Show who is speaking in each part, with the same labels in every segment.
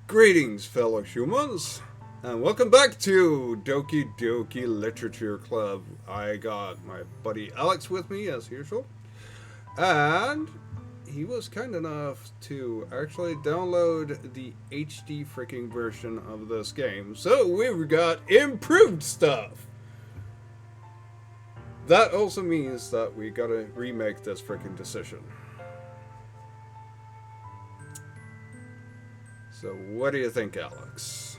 Speaker 1: Greetings, fellow humans, and welcome back to Doki Doki Literature Club. I got my buddy Alex with me, as usual, and he was kind enough to actually download the HD freaking version of this game, so we've got improved stuff! That also means that we gotta remake this freaking decision. So, what do you think, Alex?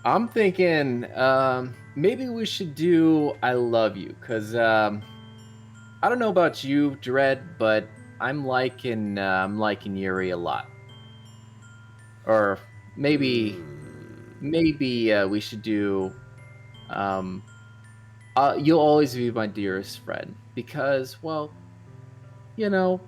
Speaker 2: I'm thinking maybe we should do I Love You, because I don't know about you, Dread, but I'm liking Yuri a lot. Or maybe we should do um, You'll Always Be My Dearest Friend, because, well, you know,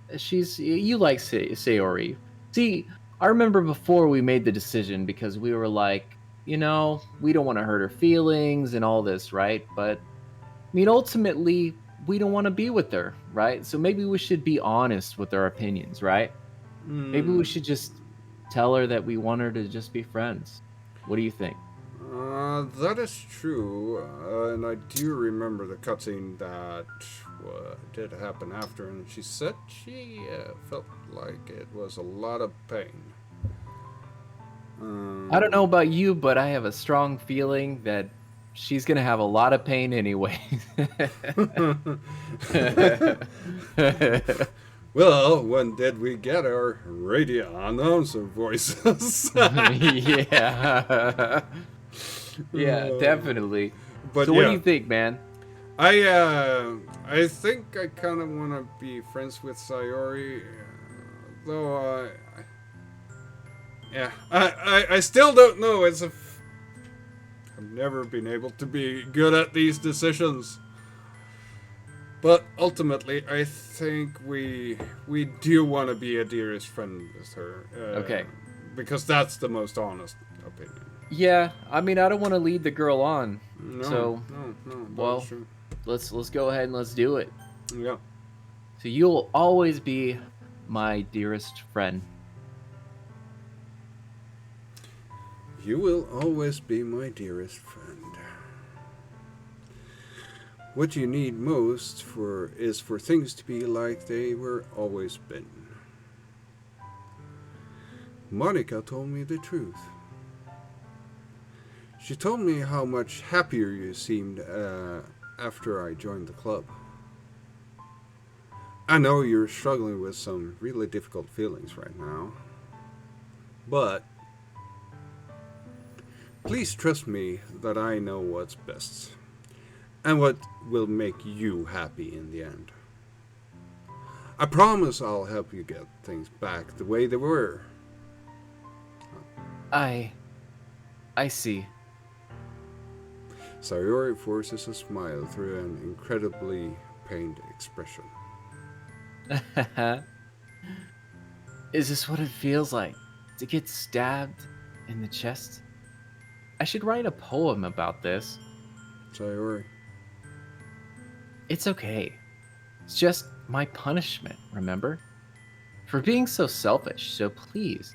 Speaker 2: you like Sayori. See, I remember before we made the decision because we were like, we don't want to hurt her feelings and all this, right? But I mean, ultimately, we don't want to be with her, right? So maybe we should be honest with our opinions, right? Maybe we should just tell her that we want her to just be friends. What do you think?
Speaker 1: That is true, and I do remember the cutscene that did happen after, and she said she felt like it was a lot of pain.
Speaker 2: I don't know about you, but I have a strong feeling that she's gonna have a lot of pain anyway.
Speaker 1: Well, when did we get our radio announcer voices?
Speaker 2: Yeah. Yeah, definitely.
Speaker 1: But
Speaker 2: So what do
Speaker 1: yeah,
Speaker 2: you think, man?
Speaker 1: I think I kind of want to be friends with Sayori, though. Yeah, I still don't know. I've never been able to be good at these decisions. But ultimately, I think we do want to be a dearest friend with her.
Speaker 2: Okay.
Speaker 1: Because that's the most honest opinion.
Speaker 2: Yeah, I mean, I don't want to lead the girl on.
Speaker 1: No,
Speaker 2: So,
Speaker 1: no, that's
Speaker 2: well,
Speaker 1: true.
Speaker 2: let's go ahead and let's do it.
Speaker 1: Yeah.
Speaker 2: So you'll always be my dearest friend.
Speaker 1: You will always be my dearest friend. What you need most is for things to be like they were always been. Monika told me the truth. She told me how much happier you seemed after I joined the club. I know you're struggling with some really difficult feelings right now, but please trust me that I know what's best and what will make you happy in the end. I promise I'll help you get things back the way they were.
Speaker 2: I see.
Speaker 1: Sayori forces a smile through an incredibly pained expression.
Speaker 2: Is this what it feels like to get stabbed in the chest? I should write a poem about this.
Speaker 1: Sayori,
Speaker 2: It's okay. It's just my punishment, remember? For being so selfish, so please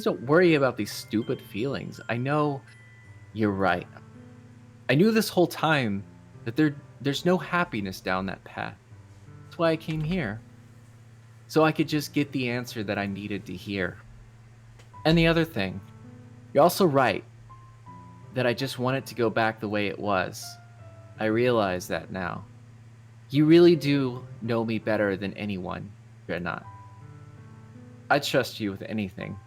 Speaker 2: don't worry about these stupid feelings. I know you're right. I knew this whole time that there's no happiness down that path. That's why I came here. So I could just get the answer that I needed to hear. And the other thing, you're also right that I just want it to go back the way it was. I realize that now. You really do know me better than anyone, Dreadnought. I trust you with anything.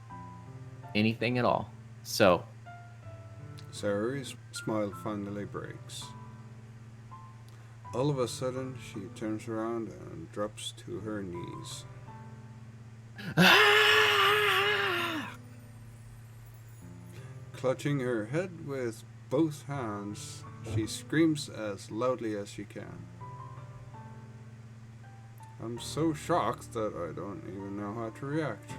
Speaker 2: Anything at all. So,
Speaker 1: Sayori's smile finally breaks. All of a sudden, she turns around and drops to her knees. Clutching her head with both hands, she screams as loudly as she can. I'm so shocked that I don't even know how to react.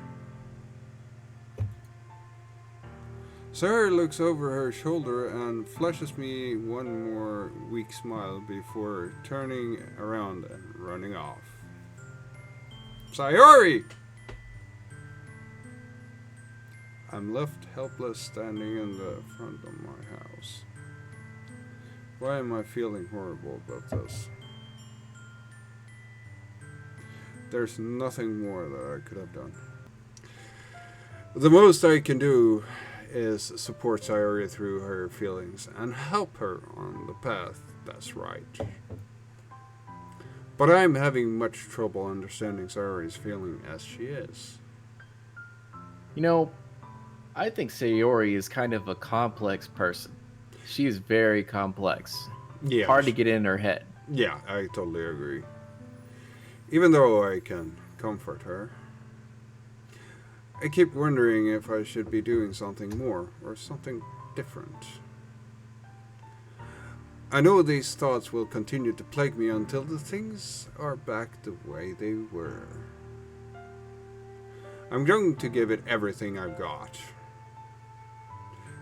Speaker 1: Sarah looks over her shoulder and flashes me one more weak smile before turning around and running off. Sayori! I'm left helpless standing in the front of my house. Why am I feeling horrible about this? There's nothing more that I could have done. The most I can do is support Sayori through her feelings and help her on the path that's right. But I'm having much trouble understanding Sayori's feeling as she is.
Speaker 2: You know, I think Sayori is kind of a complex person. She is very complex.
Speaker 1: Yeah,
Speaker 2: Hard to get in her head.
Speaker 1: yeah, I totally agree. Even though I can comfort her, I keep wondering if I should be doing something more or something different. I know these thoughts will continue to plague me until the things are back the way they were. I'm going to give it everything I've got.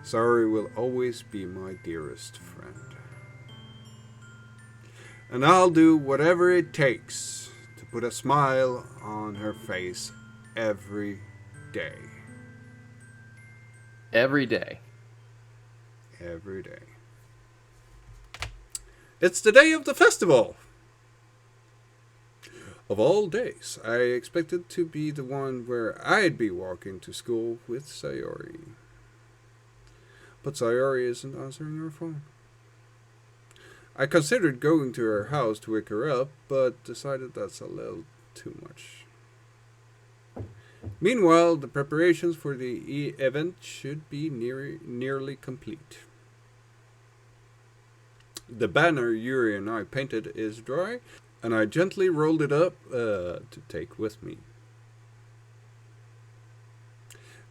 Speaker 1: Sayori will always be my dearest friend. And I'll do whatever it takes to put a smile on her face every day.
Speaker 2: Every day.
Speaker 1: Every day. It's the day of the festival! Of all days, I expected to be the one where I'd be walking to school with Sayori. But Sayori isn't answering her phone. I considered going to her house to wake her up, but decided that's a little too much. Meanwhile, the preparations for the event should be nearly complete. The banner Yuri and I painted is dry, and I gently rolled it up to take with me.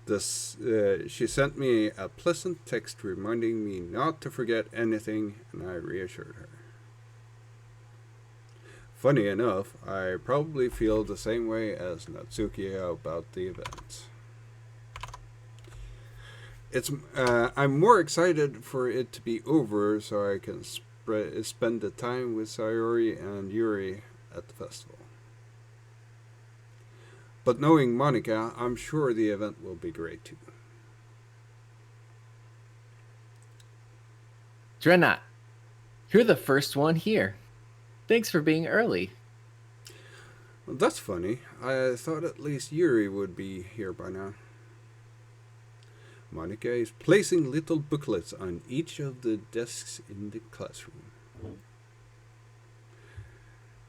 Speaker 1: She sent me a pleasant text reminding me not to forget anything, and I reassured her. Funny enough, I probably feel the same way as Natsuki about the event. I'm more excited for it to be over so I can spend the time with Sayori and Yuri at the festival. But knowing Monika, I'm sure the event will be great too.
Speaker 2: Dreadnought, you're the first one here. Thanks for being early.
Speaker 1: Well, that's funny. I thought at least Yuri would be here by now. Monika is placing little booklets on each of the desks in the classroom.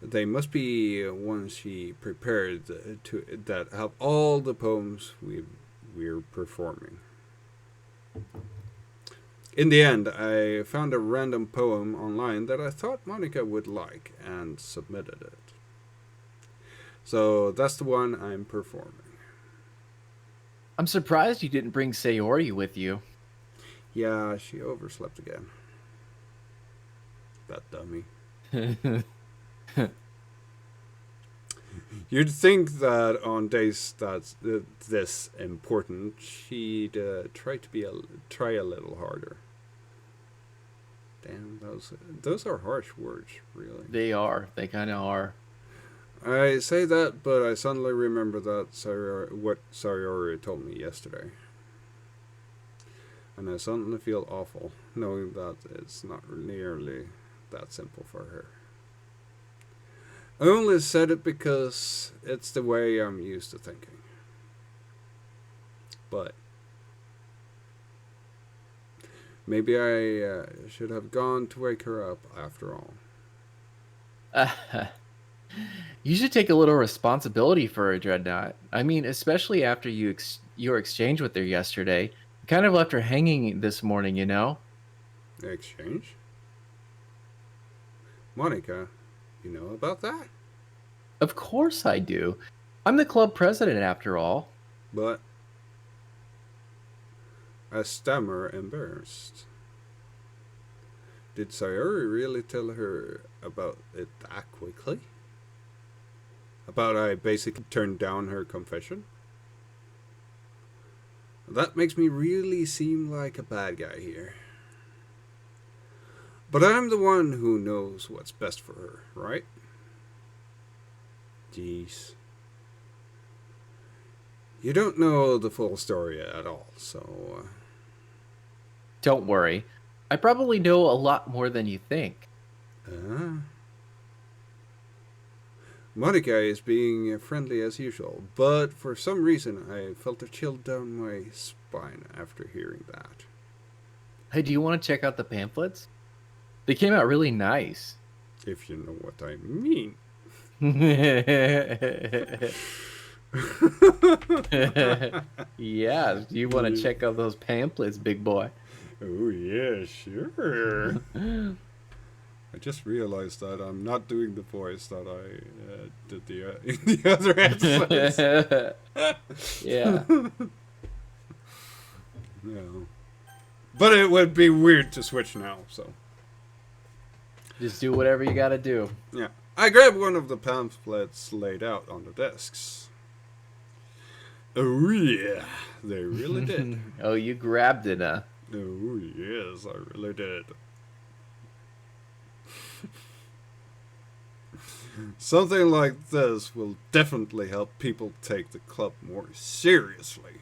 Speaker 1: They must be ones she prepared that have all the poems we're performing. In the end, I found a random poem online that I thought Monika would like and submitted it. So that's the one I'm performing.
Speaker 2: I'm surprised you didn't bring Sayori with you.
Speaker 1: Yeah, she overslept again. That dummy. You'd think that on days that's this important, she'd try a little harder. Damn, those are harsh words, really.
Speaker 2: They are. They kind of are.
Speaker 1: I say that, but I suddenly remember what Sayori told me yesterday. And I suddenly feel awful, knowing that it's not nearly that simple for her. I only said it because it's the way I'm used to thinking. But maybe I should have gone to wake her up after all.
Speaker 2: You should take a little responsibility for her, Dreadnought. I mean, especially after your exchange with her yesterday. You kind of left her hanging this morning, you know?
Speaker 1: Exchange? Monika, you know about that?
Speaker 2: Of course I do. I'm the club president, after all.
Speaker 1: But I stammer embarrassed. Did Sayori really tell her about it that quickly? About I basically turned down her confession? That makes me really seem like a bad guy here. But I'm the one who knows what's best for her, right? Jeez. You don't know the full story at all, so...
Speaker 2: Don't worry. I probably know a lot more than you think.
Speaker 1: Monika is being friendly as usual, but for some reason I felt a chill down my spine after hearing that.
Speaker 2: Hey, do you want to check out the pamphlets? They came out really nice.
Speaker 1: If you know what I mean.
Speaker 2: Yeah, do you want to check out those pamphlets, big boy?
Speaker 1: Oh, yeah, sure. I just realized that I'm not doing the voice that I did in the other episodes.
Speaker 2: Yeah.
Speaker 1: No. But it would be weird to switch now, so.
Speaker 2: Just do whatever you gotta do.
Speaker 1: Yeah. I grabbed one of the pamphlets laid out on the desks. Oh, yeah. They really did.
Speaker 2: Oh, you grabbed it, huh?
Speaker 1: Oh, yes, I really did. Something like this will definitely help people take the club more seriously.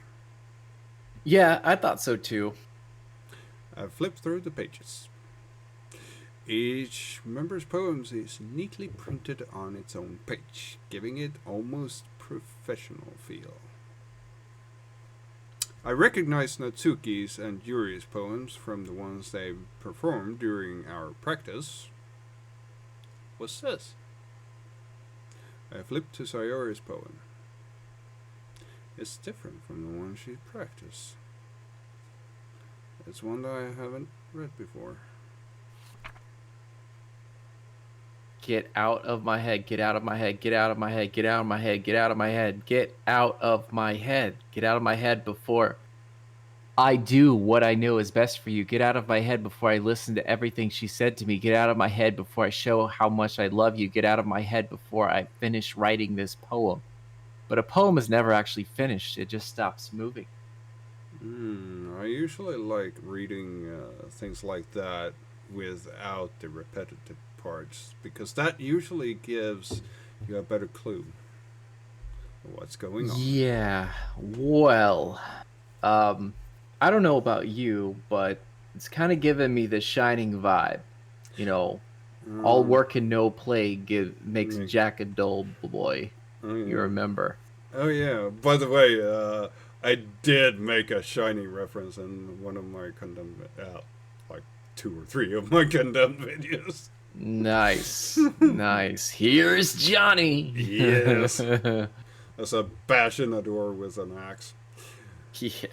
Speaker 2: Yeah, I thought so too.
Speaker 1: I flipped through the pages. Each member's poems is neatly printed on its own page, giving it almost professional feel. I recognized Natsuki's and Yuri's poems from the ones they performed during our practice. What's this? I flipped to Sayori's poem. It's different from the one she practiced. It's one that I haven't read before.
Speaker 2: Get out of my head, get out of my head, get out of my head, get out of my head, get out of my head, get out of my head, get out of my head before I do what I know is best for you. Get out of my head before I listen to everything she said to me. Get out of my head before I show how much I love you. Get out of my head before I finish writing this poem. But a poem is never actually finished. It just stops moving.
Speaker 1: I usually like reading things like that without the repetitive parts, because that usually gives you a better clue of what's going on.
Speaker 2: Yeah, well, I don't know about you, but it's kind of giving me the Shining vibe. You know, all work and no play makes Jack a dull boy. You remember?
Speaker 1: Oh yeah. By the way, I did make a Shining reference in one of my condemned, like 2 or 3 of my condemned videos.
Speaker 2: Nice, nice. Here's Johnny.
Speaker 1: Yes. That's a bash in a door with an axe.
Speaker 2: Yeah.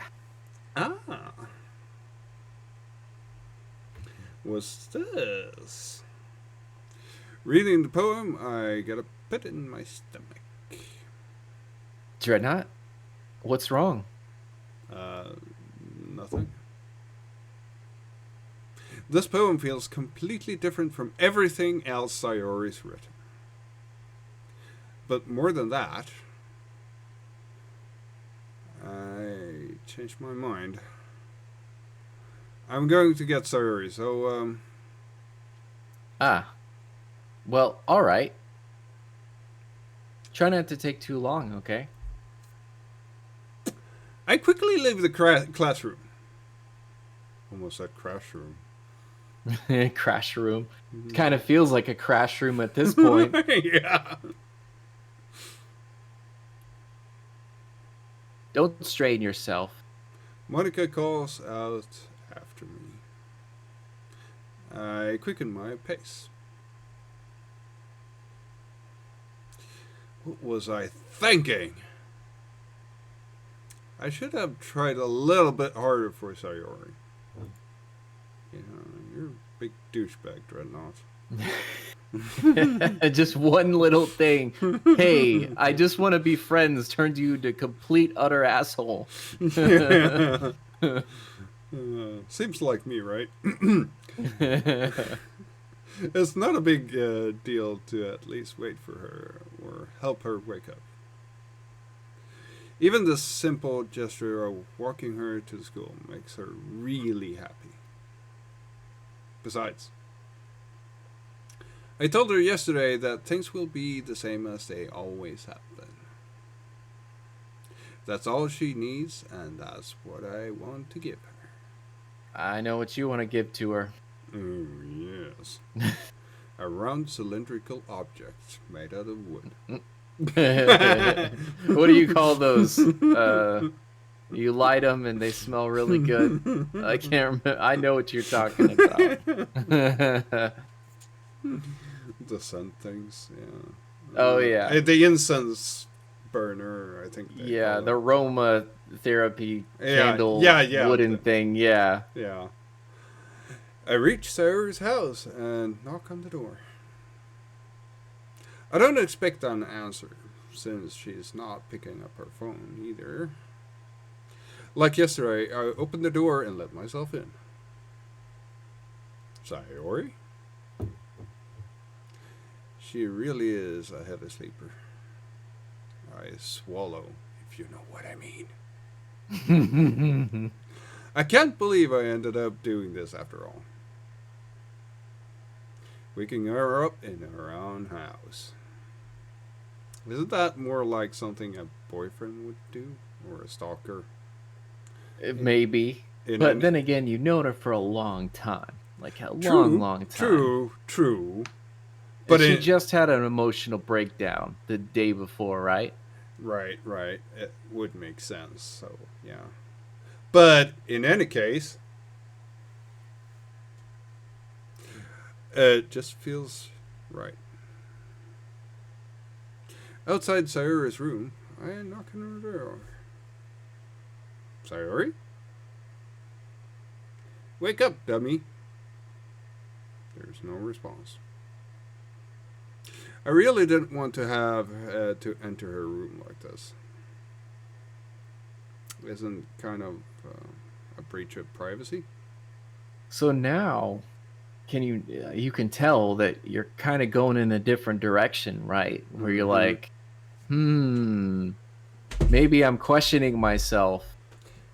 Speaker 1: Ah. What's this? Reading the poem, I get a pit in my stomach.
Speaker 2: Dreadnought? What's wrong?
Speaker 1: Nothing. This poem feels completely different from everything else Sayori's written. But more than that, I changed my mind. I'm going to get Sayori, so,
Speaker 2: Well, alright. Try not to take too long, okay?
Speaker 1: I quickly leave the classroom. Almost said crash room.
Speaker 2: Crash room. Kind of feels like a crash room at this point.
Speaker 1: Yeah.
Speaker 2: Don't strain yourself.
Speaker 1: Monika calls out after me. I quicken my pace. What was I thinking? I should have tried a little bit harder for Sayori. You know, you're a big douchebag, Dreadnought.
Speaker 2: Just one little thing. Hey, I just want to be friends turned you to complete utter asshole.
Speaker 1: Seems like me, right? It's not a big deal to at least wait for her or help her wake up. Even the simple gesture of walking her to school makes her really happy. Besides, I told her yesterday that things will be the same as they always have been. That's all she needs, and that's what I want to give her.
Speaker 2: I know what you want to give to her.
Speaker 1: Oh, yes. A round cylindrical object made out of wood.
Speaker 2: What do you call those? You light them and they smell really good. I can't remember. I know what you're talking about.
Speaker 1: The scent things, yeah.
Speaker 2: Oh, yeah.
Speaker 1: The incense burner, I think they
Speaker 2: Yeah,
Speaker 1: call
Speaker 2: the
Speaker 1: it.
Speaker 2: aroma therapy candle
Speaker 1: yeah.
Speaker 2: wooden thing. Yeah.
Speaker 1: Yeah. I reach Sayori's house and knock on the door. I don't expect an answer, since she's not picking up her phone either. Like yesterday, I opened the door and let myself in. Sayori? She really is a heavy sleeper. I swallow, if you know what I mean. I can't believe I ended up doing this after all. Waking her up in her own house. Isn't that more like something a boyfriend would do? Or a stalker?
Speaker 2: Maybe. But then again, you've known her for a long time. Like a long time.
Speaker 1: True.
Speaker 2: But she just had an emotional breakdown the day before, right?
Speaker 1: Right. It would make sense, so yeah. But in any case, it just feels right. Outside Sayori's room, I knock on her door. Sayori? Wake up, dummy. There's no response. I really didn't want to have to enter her room like this. Isn't kind of a breach of privacy?
Speaker 2: So now, you can tell that you're kind of going in a different direction, right? Where you're like, maybe I'm questioning myself.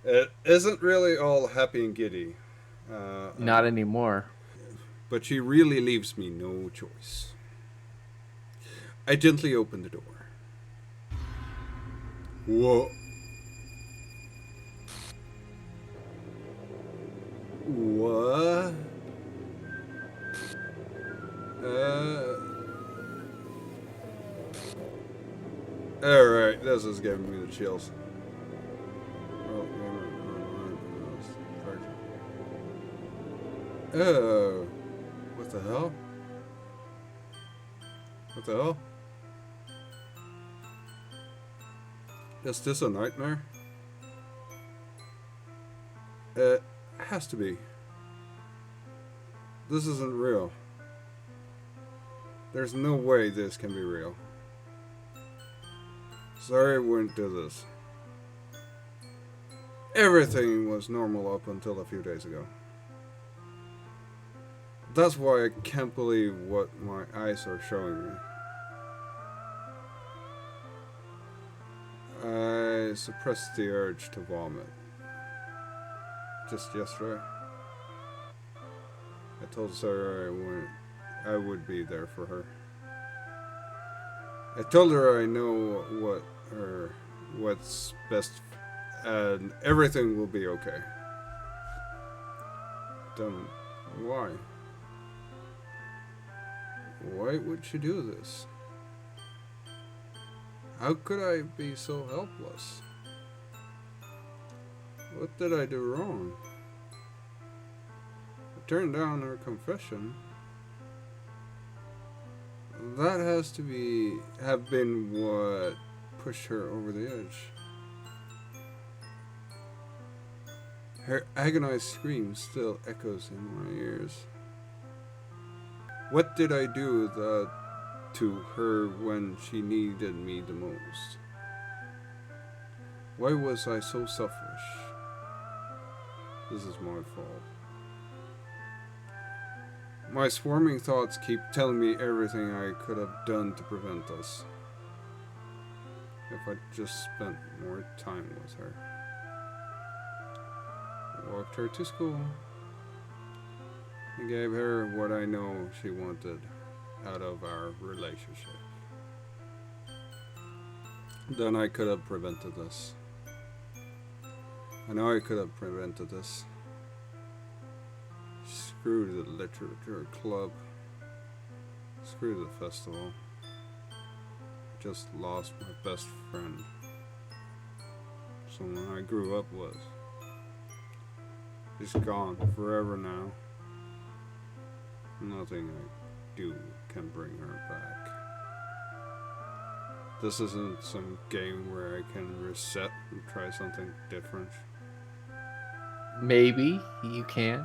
Speaker 1: It isn't really all happy and giddy.
Speaker 2: Not anymore.
Speaker 1: But she really leaves me no choice. I gently open the door. Whoa. What? Alright, this is giving me the chills. Oh, what the hell? What the hell? Is this a nightmare? It has to be. This isn't real. There's no way this can be real. Sorry I wouldn't do this. Everything was normal up until a few days ago. That's why I can't believe what my eyes are showing me. I suppressed the urge to vomit. Just yesterday. I told Sarah I would be there for her. I told her I know what's best and everything will be okay. Then why? Why would she do this? How could I be so helpless? What did I do wrong? I turned down her confession. That has to have been what pushed her over the edge. Her agonized scream still echoes in my ears. What did I do to her when she needed me the most? Why was I so selfish? This is my fault. My swarming thoughts keep telling me everything I could have done to prevent this. If I just spent more time with her. I walked her to school. I gave her what I know she wanted out of our relationship. Then I could have prevented this. I know I could have prevented this. Screw the literature club. Screw the festival. I just lost my best friend. Someone I grew up with. She's gone forever now. Nothing I do can bring her back. This isn't some game where I can reset and try something different.
Speaker 2: Maybe you can.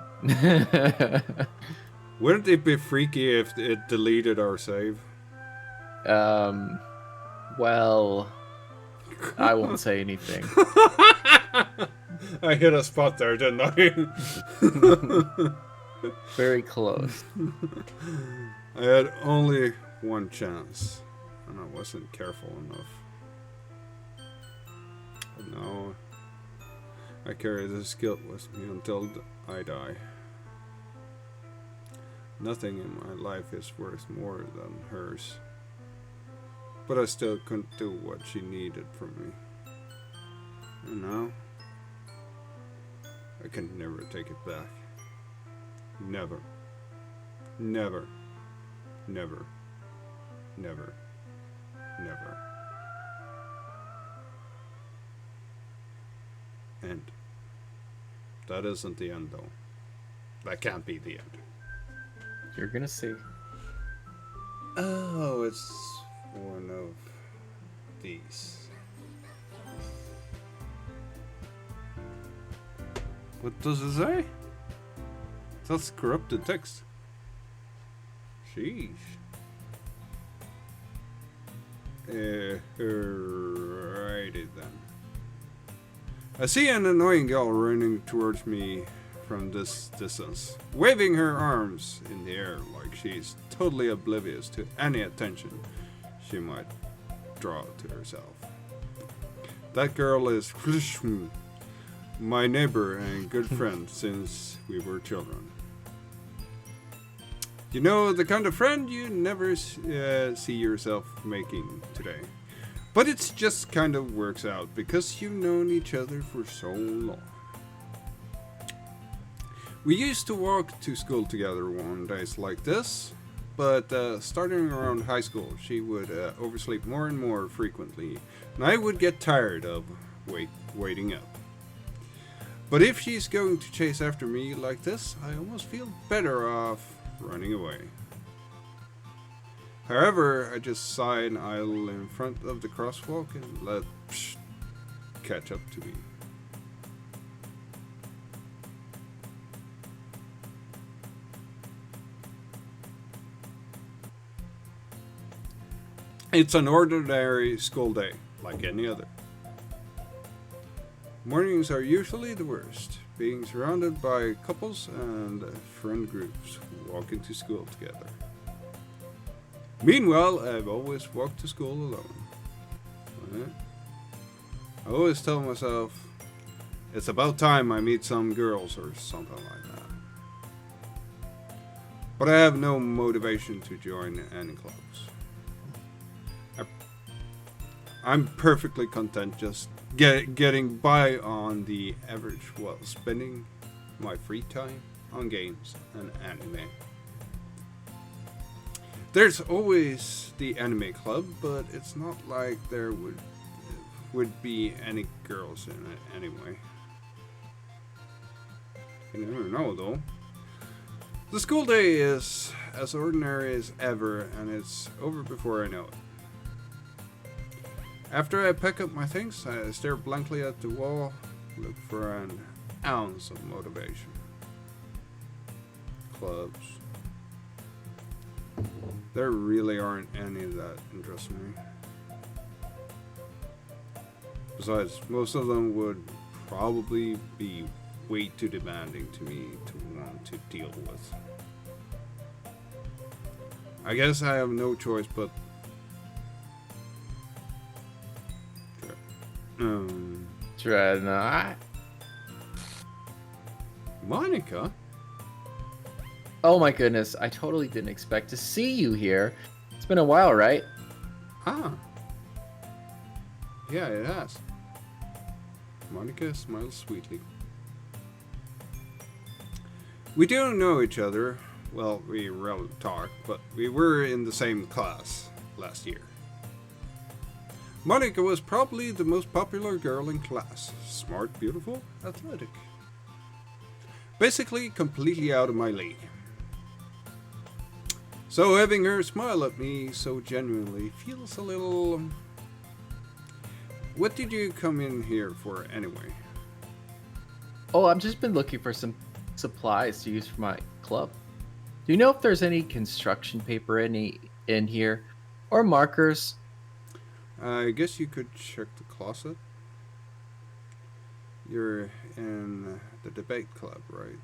Speaker 1: Wouldn't it be freaky if it deleted our save?
Speaker 2: Well, I won't say anything.
Speaker 1: I hit a spot there, didn't I?
Speaker 2: Very close.
Speaker 1: I had only one chance, and I wasn't careful enough. But now, I carry this guilt with me until I die. Nothing in my life is worth more than hers. But I still couldn't do what she needed from me. And now, I can never take it back. Never. Never. Never. Never. Never. End. That isn't the end, though. That can't be the end.
Speaker 2: You're gonna see.
Speaker 1: Oh, it's one of these. What does it say? That's corrupted text. Sheesh. Righty then. I see an annoying girl running towards me from this distance, waving her arms in the air like she's totally oblivious to any attention she might draw to herself. That girl is my neighbor and good friend since we were children. You know, the kind of friend you never see yourself making today. But it just kind of works out because you've known each other for so long. We used to walk to school together on days like this, but starting around high school, she would oversleep more and more frequently, and I would get tired of waiting up. But if she's going to chase after me like this, I almost feel better off running away. However, I just sigh and idle in front of the crosswalk and let catch up to me. It's an ordinary school day, like any other. Mornings are usually the worst, being surrounded by couples and friend groups walking to school together. Meanwhile, I've always walked to school alone. I always tell myself, it's about time I meet some girls or something like that. But I have no motivation to join any clubs. I'm perfectly content just getting by on the average while spending my free time on games and anime. There's always the anime club, but it's not like there would be any girls in it anyway. You never know though. The school day is as ordinary as ever, and it's over before I know it. After I pack up my things, I stare blankly at the wall, look for an ounce of motivation. Clubs. There really aren't any that interest me. Besides, most of them would probably be way too demanding to me to want to deal with. I guess I have no choice but
Speaker 2: Dreadnought.
Speaker 1: Monika?
Speaker 2: Oh my goodness, I totally didn't expect to see you here. It's been a while, right?
Speaker 1: Ah. Yeah, it has. Monika smiles sweetly. We don't know each other. Well, we rarely talk, but we were in the same class last year. Monika was probably the most popular girl in class. Smart, beautiful, athletic. Basically, completely out of my league. So having her smile at me so genuinely feels a little... What did you come in here for anyway?
Speaker 2: Oh, I've just been looking for some supplies to use for my club. Do you know if there's any construction paper in here? Or markers?
Speaker 1: I guess you could check the closet. You're in the debate club, right?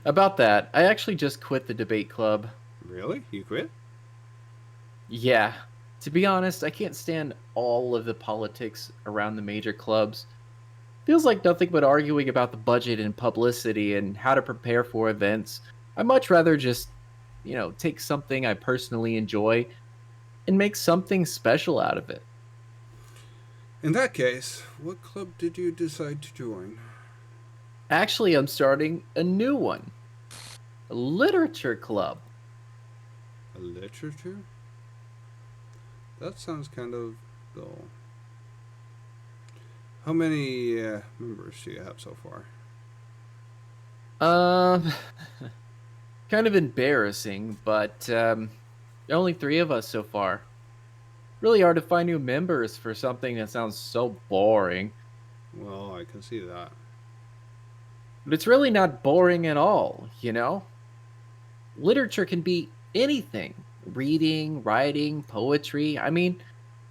Speaker 2: About that, I actually just quit the debate club.
Speaker 1: Really? You quit?
Speaker 2: Yeah. To be honest, I can't stand all of the politics around the major clubs. Feels like nothing but arguing about the budget and publicity and how to prepare for events. I'd much rather just, take something I personally enjoy and make something special out of it.
Speaker 1: In that case, what club did you decide to join?
Speaker 2: Actually, I'm starting a new one. A literature club.
Speaker 1: A literature? That sounds kind of dull. How many members do you have so far?
Speaker 2: Um, kind of embarrassing, but there are only 3 of us so far. Really hard to find new members for something that sounds so boring.
Speaker 1: Well, I can see that.
Speaker 2: But it's really not boring at all, you know? Literature can be anything: reading, writing, poetry. I mean,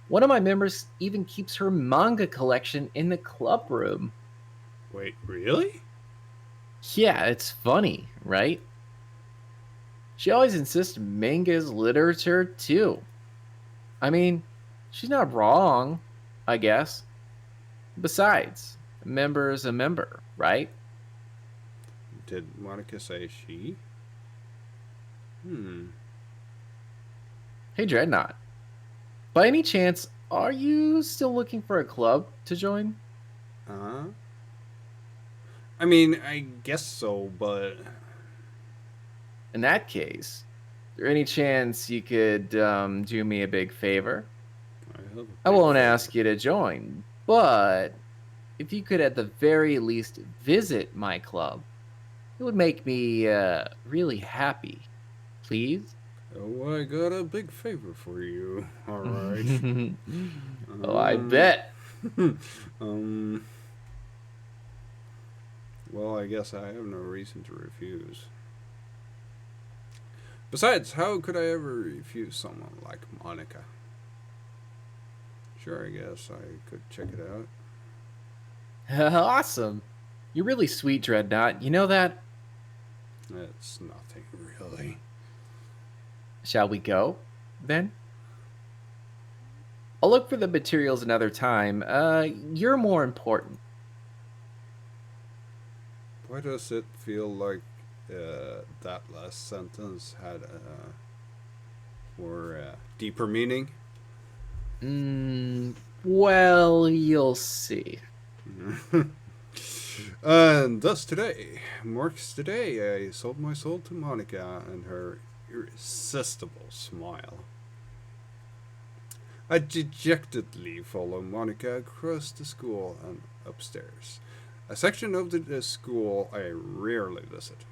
Speaker 2: one of my members even keeps her manga collection in the club room.
Speaker 1: Wait, really?
Speaker 2: Yeah, it's funny, right? She always insists manga is literature too. I mean, she's not wrong, I guess. Besides, a member is a member, right?
Speaker 1: Did Monika say she?
Speaker 2: Hey, Dreadnought. By any chance, are you still looking for a club to join?
Speaker 1: Uh-huh. I mean, I guess so, but...
Speaker 2: In that case, is there any chance you could do me a big favor? I won't ask you to join, but if you could at the very least visit my club, it would make me really happy. Please?
Speaker 1: Oh, I got a big favor for you. All right.
Speaker 2: Oh, I bet.
Speaker 1: Well, I guess I have no reason to refuse. Besides, how could I ever refuse someone like Monika? Sure, I guess I could check it out.
Speaker 2: Awesome. You're really sweet, Dreadnought. You know that?
Speaker 1: It's nothing, really.
Speaker 2: Shall we go, then? I'll look for the materials another time. You're more important.
Speaker 1: Why does it feel like that last sentence had a more deeper meaning?
Speaker 2: Well, you'll see.
Speaker 1: And thus today marks the day I sold my soul to Monika and her irresistible smile. I dejectedly follow Monika across the school and upstairs, a section of the school I rarely visit.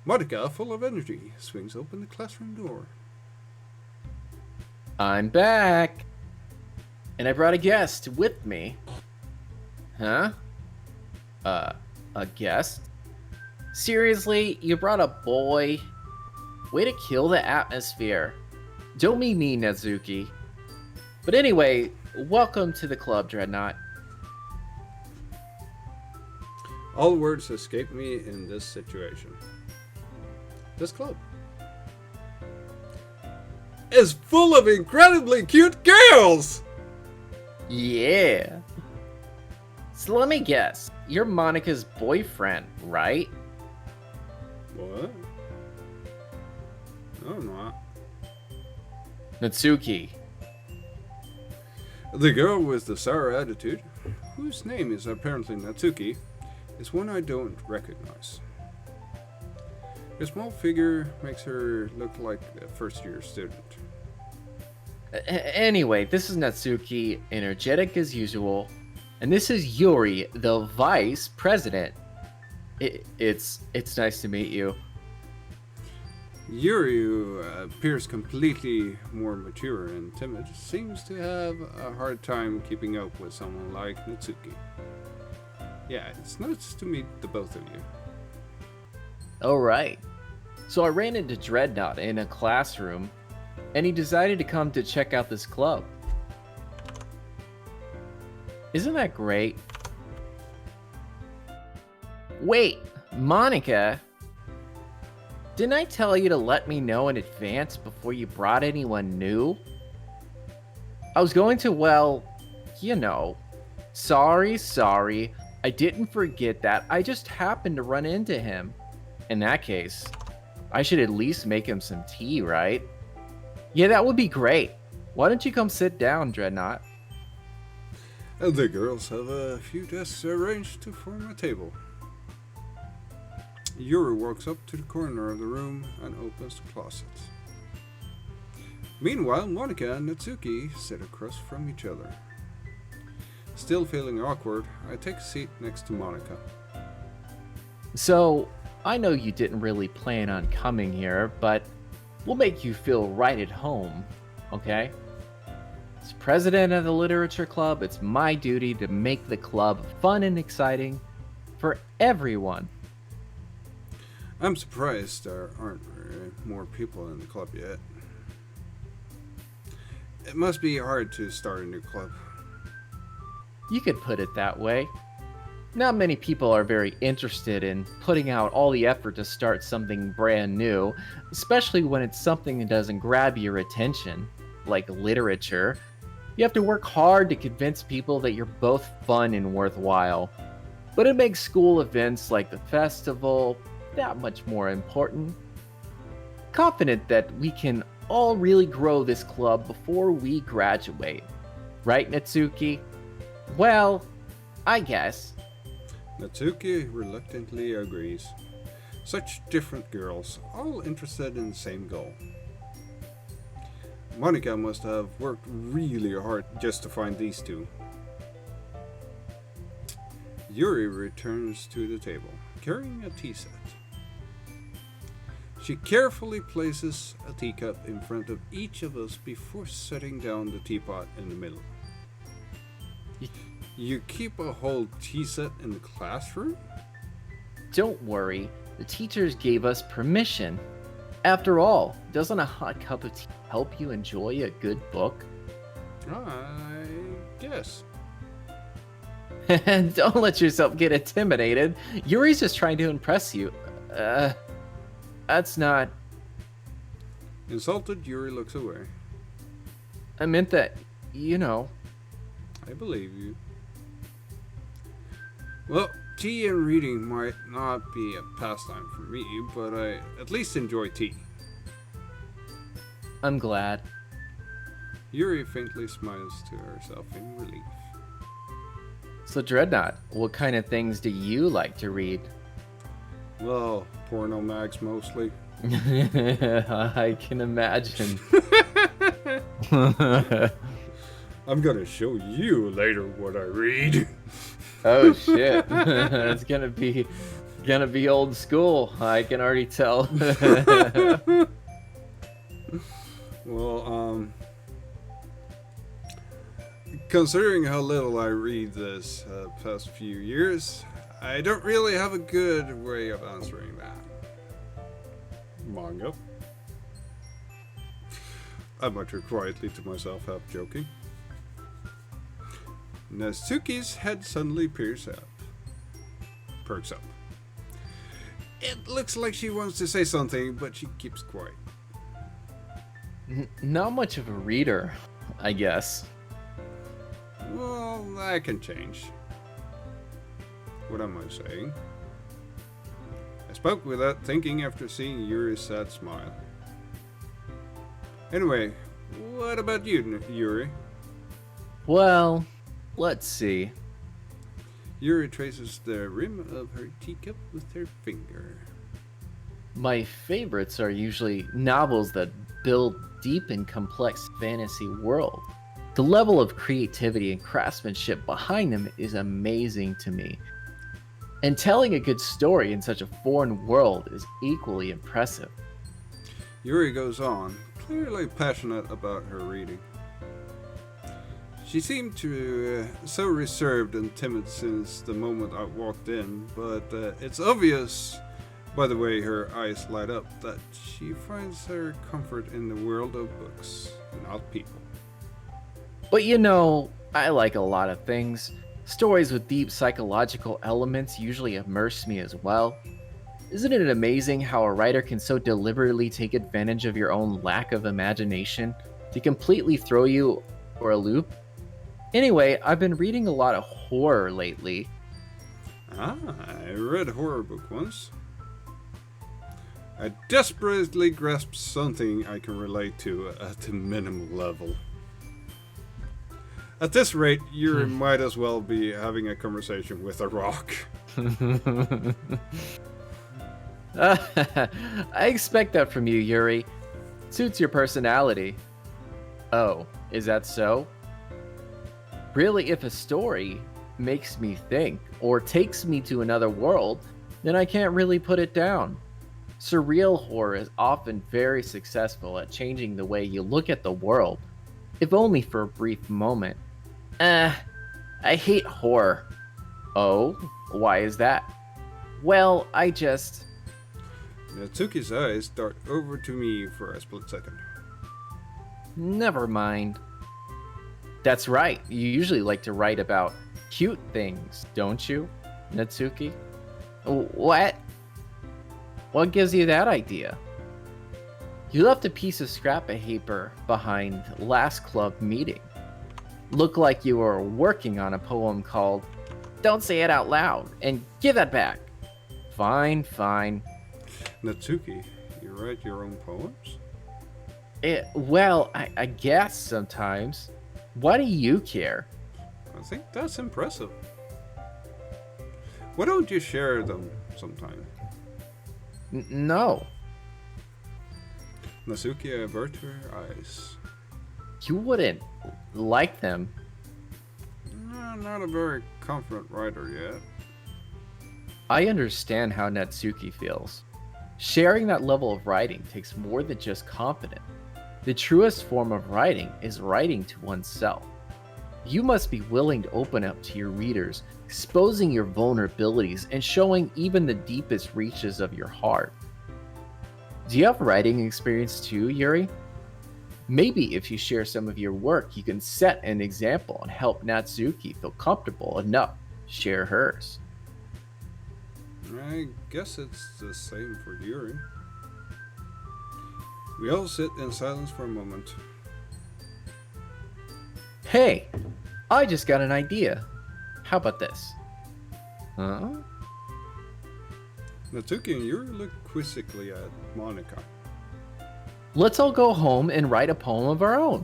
Speaker 1: Monika, full of energy, swings open the classroom door.
Speaker 2: I'm back. And I brought a guest with me. Huh? A guest? Seriously? You brought a boy? Way to kill the atmosphere. Don't be mean, Natsuki. But anyway, welcome to the club, Dreadnought.
Speaker 1: All words escape me in this situation. This club is full of incredibly cute girls!
Speaker 2: Yeah. So let me guess. You're Monika's boyfriend, right?
Speaker 1: What? No, I'm not.
Speaker 2: Natsuki.
Speaker 1: The girl with the sour attitude, whose name is apparently Natsuki, is one I don't recognize. Her small figure makes her look like a first-year student.
Speaker 2: Anyway, this is Natsuki, energetic as usual, and this is Yuri, the vice president. It's nice to meet you.
Speaker 1: Yuri, who appears completely more mature and timid, seems to have a hard time keeping up with someone like Natsuki. Yeah, it's nice to meet the both of you.
Speaker 2: All right. So I ran into Dreadnought in a classroom, and he decided to come to check out this club. Isn't that great? Wait, Monika, didn't I tell you to let me know in advance before you brought anyone new? I was going to, well, you know. Sorry. I didn't forget that. I just happened to run into him. In that case, I should at least make him some tea, right? Yeah, that would be great. Why don't you come sit down, Dreadnought?
Speaker 1: And the girls have a few desks arranged to form a table. Yuri walks up to the corner of the room and opens the closet. Meanwhile, Monika and Natsuki sit across from each other. Still feeling awkward, I take a seat next to Monika.
Speaker 2: So, I know you didn't really plan on coming here, but we'll make you feel right at home, okay? As president of the literature club, it's my duty to make the club fun and exciting for everyone.
Speaker 1: I'm surprised there aren't more people in the club yet. It must be hard to start a new club.
Speaker 2: You could put it that way. Not many people are very interested in putting out all the effort to start something brand new, especially when it's something that doesn't grab your attention, like literature. You have to work hard to convince people that you're both fun and worthwhile. But it makes school events like the festival that much more important. Confident that we can all really grow this club before we graduate. Right, Natsuki? Well, I guess.
Speaker 1: Natsuki reluctantly agrees. Such different girls, all interested in the same goal. Monika must have worked really hard just to find these two. Yuri returns to the table, carrying a tea set. She carefully places a teacup in front of each of us before setting down the teapot in the middle. You keep a whole tea set in the classroom?
Speaker 2: Don't worry, the teachers gave us permission. After all, doesn't a hot cup of tea help you enjoy a good book?
Speaker 1: I guess.
Speaker 2: Don't let yourself get intimidated. Yuri's just trying to impress you. That's not...
Speaker 1: Insulted, Yuri looks away.
Speaker 2: I meant that, you know.
Speaker 1: I believe you. Well, tea and reading might not be a pastime for me, but I at least enjoy tea.
Speaker 2: I'm glad.
Speaker 1: Yuri faintly smiles to herself in relief.
Speaker 2: So Dreadnought, what kind of things do you like to read?
Speaker 1: Well, porno mags mostly.
Speaker 2: I can imagine.
Speaker 1: I'm gonna show you later what I read.
Speaker 2: Oh shit. It's gonna be old school. I can already tell.
Speaker 1: Well, considering how little I read this past few years, I don't really have a good way of answering that. Manga. I mutter quietly to myself, half joking. Natsuki's head suddenly perks up. It looks like she wants to say something, but she keeps quiet.
Speaker 2: Not much of a reader, I guess.
Speaker 1: Well, that can change. What am I saying? I spoke without thinking after seeing Yuri's sad smile. Anyway, what about you, Yuri?
Speaker 2: Well, let's see.
Speaker 1: Yuri traces the rim of her teacup with her finger.
Speaker 2: My favorites are usually novels that build deep and complex fantasy world. The level of creativity and craftsmanship behind them is amazing to me. And telling a good story in such a foreign world is equally impressive.
Speaker 1: Yuri goes on, clearly passionate about her reading. She seemed to so reserved and timid since the moment I walked in, but it's obvious by the way her eyes light up that she finds her comfort in the world of books, not people.
Speaker 2: But you know, I like a lot of things. Stories with deep psychological elements usually immerse me as well. Isn't it amazing how a writer can so deliberately take advantage of your own lack of imagination to completely throw you for a loop? Anyway, I've been reading a lot of horror lately.
Speaker 1: Ah, I read a horror book once. I desperately grasp something I can relate to at the minimum level. At this rate, you might as well be having a conversation with a rock.
Speaker 2: I expect that from you, Yuri. Suits your personality. Oh, is that so? Really, if a story makes me think or takes me to another world, then I can't really put it down. Surreal horror is often very successful at changing the way you look at the world, if only for a brief moment. I hate horror. Oh, why is that? Well,
Speaker 1: Natsuki's eyes dart over to me for a split second.
Speaker 2: Never mind. That's right, you usually like to write about cute things, don't you, Natsuki? What? What gives you that idea? You left a piece of scrap paper behind last club meeting. Looked like you were working on a poem called Don't Say It Out Loud, and give that back. Fine.
Speaker 1: Natsuki, you write your own poems?
Speaker 2: Well, I guess sometimes. Why do you care?
Speaker 1: I think that's impressive. Why don't you share them sometime?
Speaker 2: No.
Speaker 1: Natsuki averted her eyes.
Speaker 2: You wouldn't like them.
Speaker 1: Not a very confident writer yet.
Speaker 2: I understand how Natsuki feels. Sharing that level of writing takes more than just confidence. The truest form of writing is writing to oneself. You must be willing to open up to your readers, exposing your vulnerabilities and showing even the deepest reaches of your heart. Do you have writing experience too, Yuri? Maybe if you share some of your work, you can set an example and help Natsuki feel comfortable enough to share hers.
Speaker 1: I guess it's the same for Yuri. We all sit in silence for a moment.
Speaker 2: Hey, I just got an idea. How about this? Huh?
Speaker 1: Natsuki and Yuri look quizzically at Monika.
Speaker 2: Let's all go home and write a poem of our own.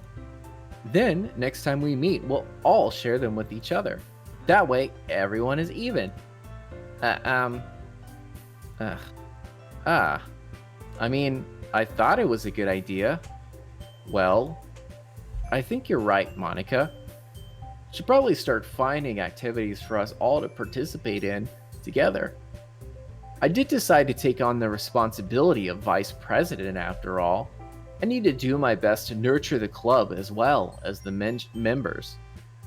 Speaker 2: Then, next time we meet, we'll all share them with each other. That way, everyone is even. I mean, I thought it was a good idea. Well, I think you're right, Monika. Should probably start finding activities for us all to participate in together. I did decide to take on the responsibility of vice president after all. I need to do my best to nurture the club as well as the members,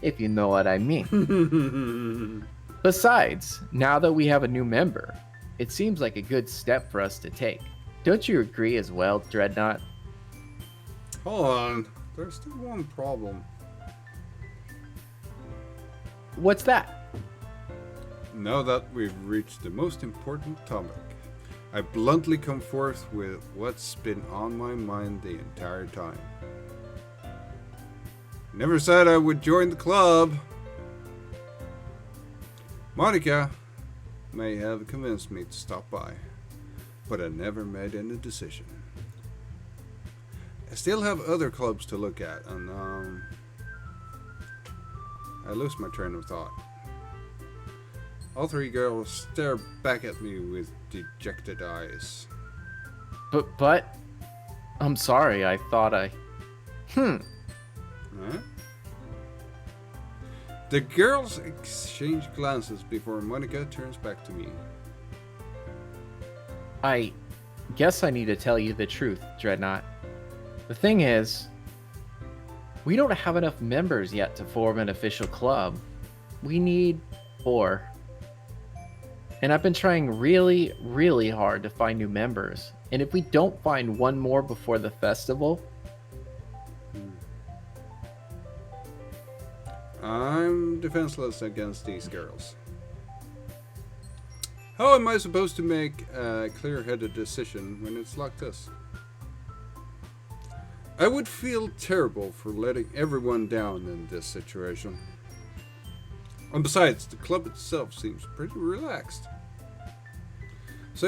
Speaker 2: if you know what I mean. Besides, now that we have a new member, it seems like a good step for us to take. Don't you agree as well, Dreadnought?
Speaker 1: Hold on, there's still one problem.
Speaker 2: What's that?
Speaker 1: Now that we've reached the most important topic, I bluntly come forth with what's been on my mind the entire time. Never said I would join the club. Monika may have convinced me to stop by, but I never made any decision. I still have other clubs to look at, and I lose my train of thought. All three girls stare back at me with dejected eyes.
Speaker 2: But, I'm sorry, I thought I...
Speaker 1: Huh? The girls exchange glances before Monika turns back to me.
Speaker 2: I guess I need to tell you the truth, Dreadnought. The thing is, we don't have enough members yet to form an official club. We need 4. And I've been trying really, really hard to find new members. And if we don't find one more before the festival...
Speaker 1: I'm defenseless against these girls. How am I supposed to make a clear-headed decision when it's like this? I would feel terrible for letting everyone down in this situation. And besides, the club itself seems pretty relaxed. So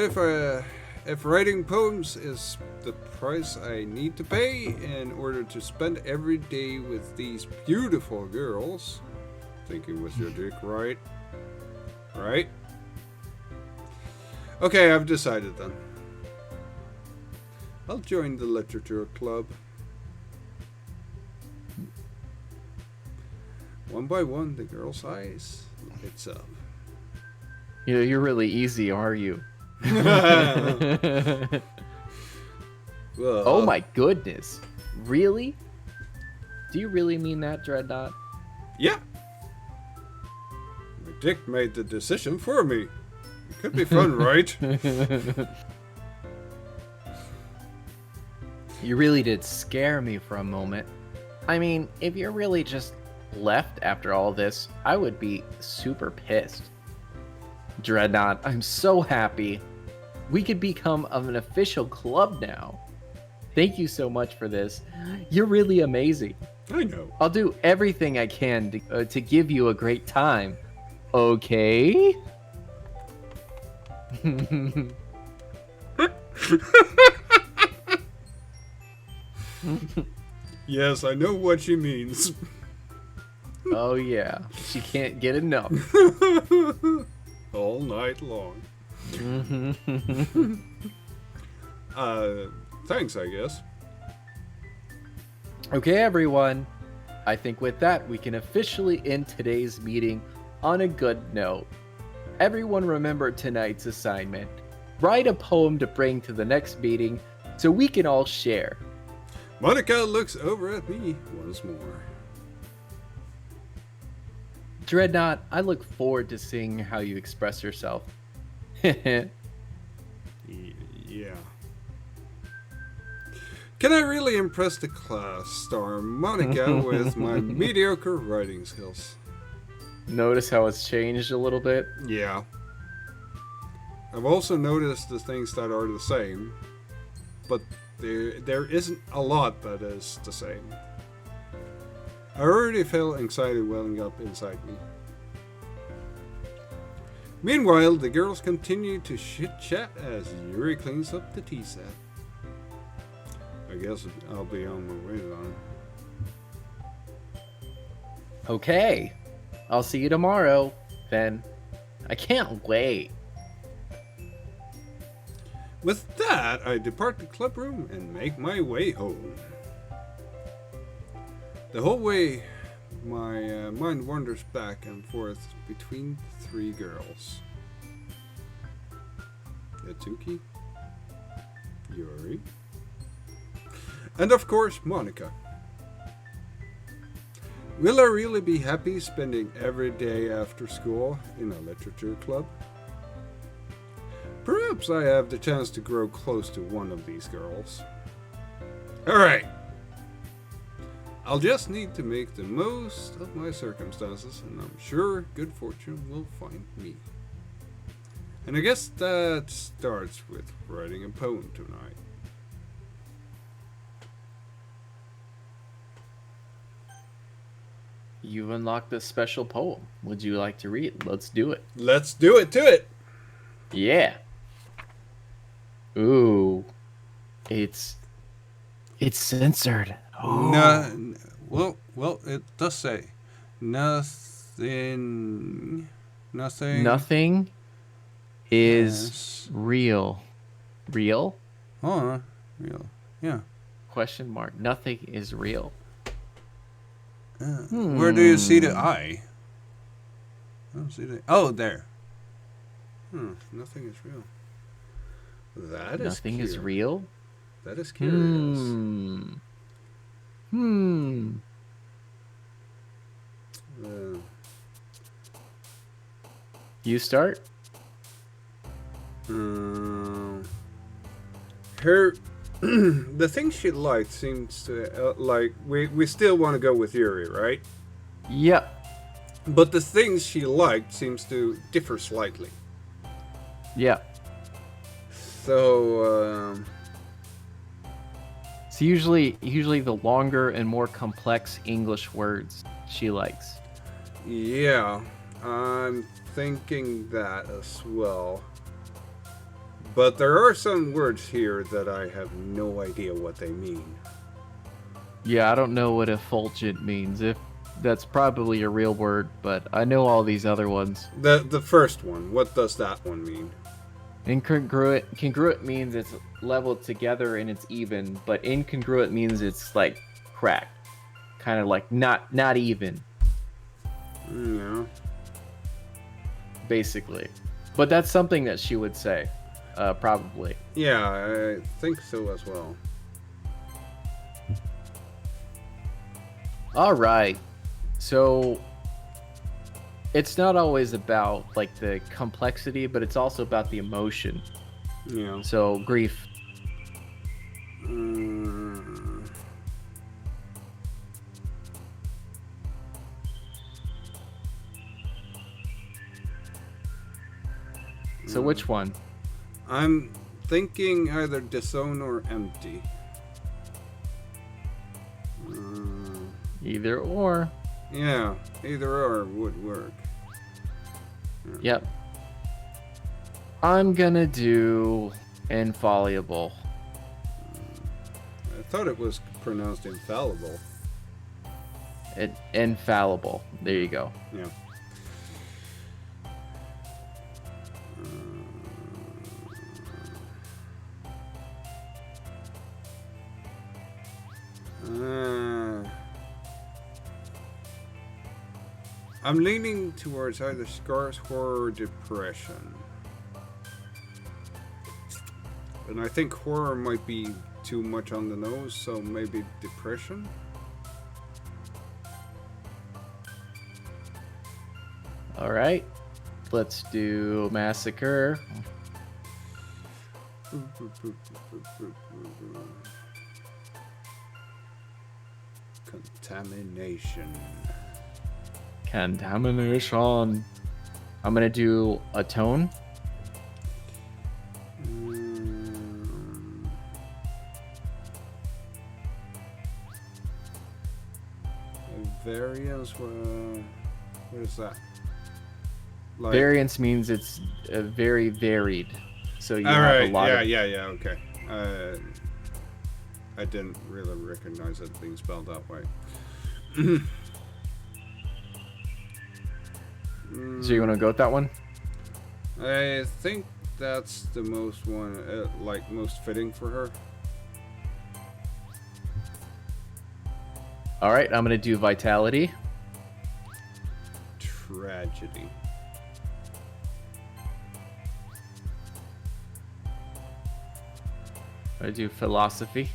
Speaker 1: if writing poems is the price I need to pay in order to spend every day with these beautiful girls, thinking with your dick, right? Right? Okay, I've decided then. I'll join the literature club. One by one, the girl's eyes lights up.
Speaker 2: You're really easy, are you? Oh my goodness. Really? Do you really mean that, Dreadnought?
Speaker 1: Yeah. My dick made the decision for me. It could be fun, right?
Speaker 2: You really did scare me for a moment. I mean, if you're really just left after all this, I would be super pissed. Dreadnought, I'm so happy. We could become an official club now. Thank you so much for this. You're really amazing.
Speaker 1: I know.
Speaker 2: I'll do everything I can to give you a great time. Okay?
Speaker 1: Yes, I know what she means.
Speaker 2: Oh yeah, she can't get enough.
Speaker 1: All night long. Thanks, I guess.
Speaker 2: Okay, everyone. I think with that, we can officially end today's meeting on a good note. Everyone remember tonight's assignment. Write a poem to bring to the next meeting so we can all share.
Speaker 1: Monika looks over at me once more.
Speaker 2: Dreadnought, I look forward to seeing how you express yourself.
Speaker 1: Yeah. Can I really impress the class star Monika with my mediocre writing skills?
Speaker 2: Notice how it's changed a little bit?
Speaker 1: Yeah. I've also noticed the things that are the same, but there isn't a lot that is the same. I already feel anxiety welling up inside me. Meanwhile, the girls continue to chit-chat as Yuri cleans up the tea set. I guess I'll be on my way then.
Speaker 2: Okay. I'll see you tomorrow, then. I can't wait.
Speaker 1: With that, I depart the club room and make my way home. The whole way, my mind wanders back and forth between the 3 girls. Natsuki, Yuri, and of course Monika. Will I really be happy spending every day after school in a literature club? Perhaps I have the chance to grow close to one of these girls. Alright. I'll just need to make the most of my circumstances, and I'm sure good fortune will find me. And I guess that starts with writing a poem tonight.
Speaker 2: You've unlocked a special poem. Would you like to read? Let's do it.
Speaker 1: Let's do it to it!
Speaker 2: Yeah. Ooh. It's censored. Oh.
Speaker 1: No, well, it does say, Nothing.
Speaker 2: Nothing is
Speaker 1: Yes.
Speaker 2: real. Real?
Speaker 1: Oh, real. Yeah.
Speaker 2: Question mark. Nothing is real.
Speaker 1: Where do you see the
Speaker 2: Hmm.
Speaker 1: eye? I don't see the. Oh, there. Nothing is real. That is
Speaker 2: Nothing is
Speaker 1: curious.
Speaker 2: real?
Speaker 1: That is curious.
Speaker 2: Hmm.
Speaker 1: Uh,
Speaker 2: You start?
Speaker 1: her, the thing she liked seems to like. We still want to go with Yuri, right?
Speaker 2: Yep.
Speaker 1: But the things she liked seems to differ slightly.
Speaker 2: Yep.
Speaker 1: So.
Speaker 2: It's usually the longer and more complex English words she likes.
Speaker 1: Yeah, I'm thinking that as well. But there are some words here that I have no idea what they mean.
Speaker 2: Yeah, I don't know what effulgent means. If that's probably a real word, but I know all these other ones.
Speaker 1: The first one, what does that one mean?
Speaker 2: Congruent means it's leveled together and it's even, but incongruent means it's like cracked, kind of like not even,
Speaker 1: Yeah.
Speaker 2: basically. But that's something that she would say, probably.
Speaker 1: Yeah, I think so as well.
Speaker 2: All right, so it's not always about like the complexity, but it's also about the emotion.
Speaker 1: Yeah.
Speaker 2: So grief. So which one?
Speaker 1: I'm thinking either disown or empty.
Speaker 2: Either or.
Speaker 1: Yeah, either or would work.
Speaker 2: Yep. I'm gonna do infallible.
Speaker 1: I thought it was pronounced infallible.
Speaker 2: Infallible. There you go.
Speaker 1: Yeah. I'm leaning towards either scars, horror, or depression. And I think horror might be too much on the nose, so maybe depression?
Speaker 2: All right. Let's do massacre.
Speaker 1: Contamination.
Speaker 2: Contamination. I'm gonna do atone.
Speaker 1: Variance. What is that? Like,
Speaker 2: Variance means it's very varied. So you
Speaker 1: all
Speaker 2: have
Speaker 1: right.
Speaker 2: a lot of.
Speaker 1: Yeah. Okay. I didn't really recognize it being spelled that way.
Speaker 2: So you want to go with that one?
Speaker 1: I think that's the most one, most fitting for her.
Speaker 2: All right. I'm gonna do vitality.
Speaker 1: Tragedy.
Speaker 2: I do philosophy.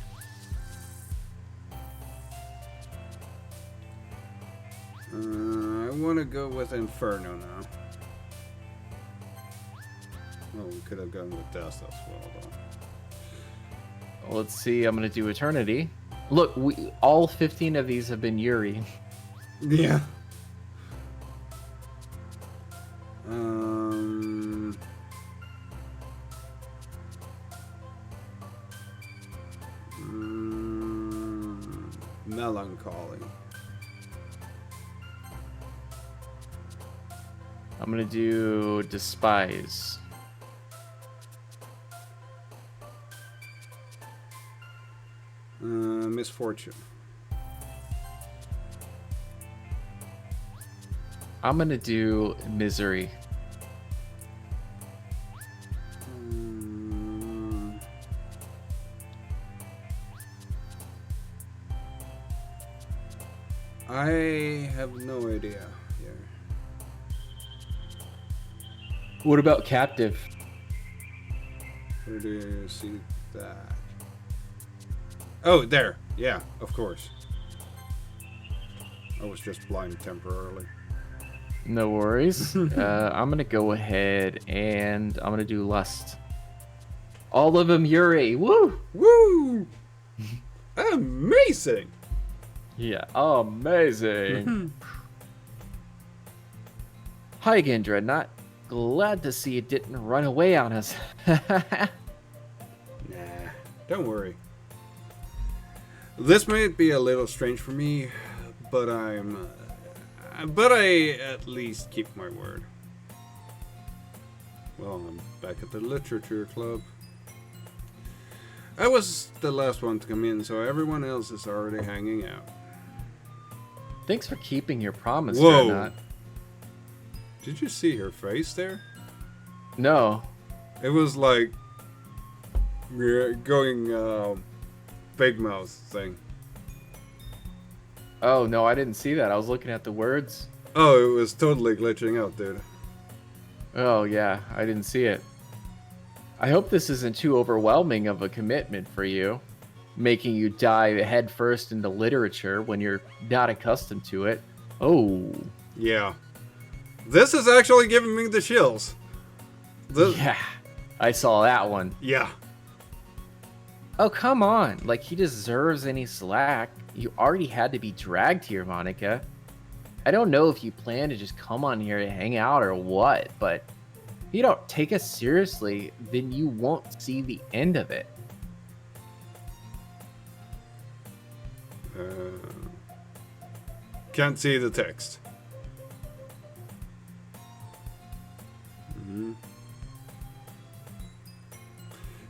Speaker 1: I want to go with Inferno now. Oh, we could have gone with Death as well, though.
Speaker 2: Let's see. I'm gonna do eternity. Look, all 15 of these have been Yuri.
Speaker 1: Yeah. Melancholy.
Speaker 2: I'm gonna do despise.
Speaker 1: Misfortune.
Speaker 2: I'm gonna do misery.
Speaker 1: I have no idea here.
Speaker 2: What about captive?
Speaker 1: Where do you see that? Oh, there. Yeah, of course. I was just blind temporarily.
Speaker 2: No worries. I'm gonna go ahead and I'm gonna do lust. All of them Yuri. Woo!
Speaker 1: Woo! Amazing!
Speaker 2: Yeah, amazing. Hi again, Dreadnought. Glad to see it didn't run away on us.
Speaker 1: Nah, don't worry. This might be a little strange for me, but I at least keep my word. Well, I'm back at the literature club. I was the last one to come in, so everyone else is already hanging out.
Speaker 2: Thanks for keeping your promise,
Speaker 1: Whoa.
Speaker 2: Dreadnought.
Speaker 1: Did you see her face there?
Speaker 2: No.
Speaker 1: It was like going big mouth thing.
Speaker 2: Oh, no, I didn't see that. I was looking at the words.
Speaker 1: Oh, it was totally glitching out, dude.
Speaker 2: Oh, yeah, I didn't see it. I hope this isn't too overwhelming of a commitment for you, making you dive headfirst into literature when you're not accustomed to it. Oh.
Speaker 1: Yeah. This is actually giving me the chills.
Speaker 2: Yeah, I saw that one.
Speaker 1: Yeah.
Speaker 2: Oh, come on. Like, he deserves any slack. You already had to be dragged here, Monika. I don't know if you plan to just come on here to hang out or what, but if you don't take us seriously, then you won't see the end of it.
Speaker 1: Can't see the text.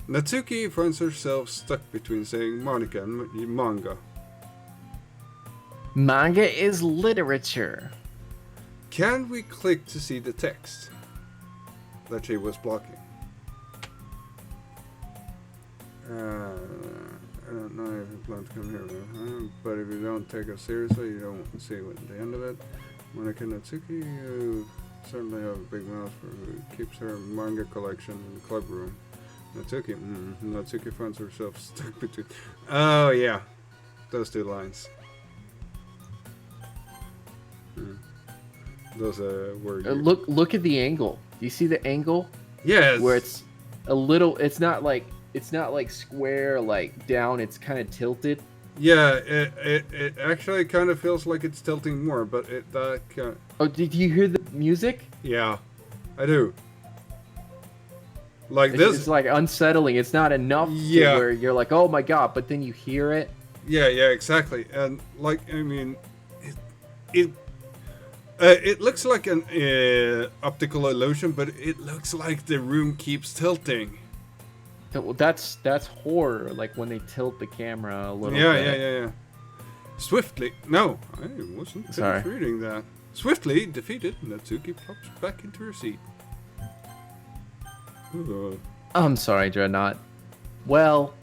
Speaker 1: Natsuki finds herself stuck between saying Monika and manga.
Speaker 2: Manga is literature.
Speaker 1: Can we click to see the text that she was blocking? I don't know if you plan to come here, but if you don't take us seriously, you don't see what the end of it. Monika and Natsuki, you certainly have a big mouth for who keeps her manga collection in the club room. Natsuki finds herself stuck between. Oh yeah, those two lines. Those were.
Speaker 2: Look at the angle. Do you see the angle?
Speaker 1: Yes.
Speaker 2: Where it's a little. It's not like square like down. It's kind of tilted.
Speaker 1: Yeah, it actually kind of feels like it's tilting more, but
Speaker 2: Oh, did you hear the music?
Speaker 1: Yeah, I do. Like this.
Speaker 2: It's like unsettling. It's not enough to where you're like, oh my god, but then you hear it.
Speaker 1: Yeah, exactly. And like, I mean, it looks like an optical illusion, but it looks like the room keeps tilting.
Speaker 2: That's horror. Like when they tilt the camera a little bit.
Speaker 1: Yeah. Swiftly. No, I wasn't finished reading that. Swiftly defeated, Natsuki pops back into her seat.
Speaker 2: I'm sorry, Dreadnought. Well,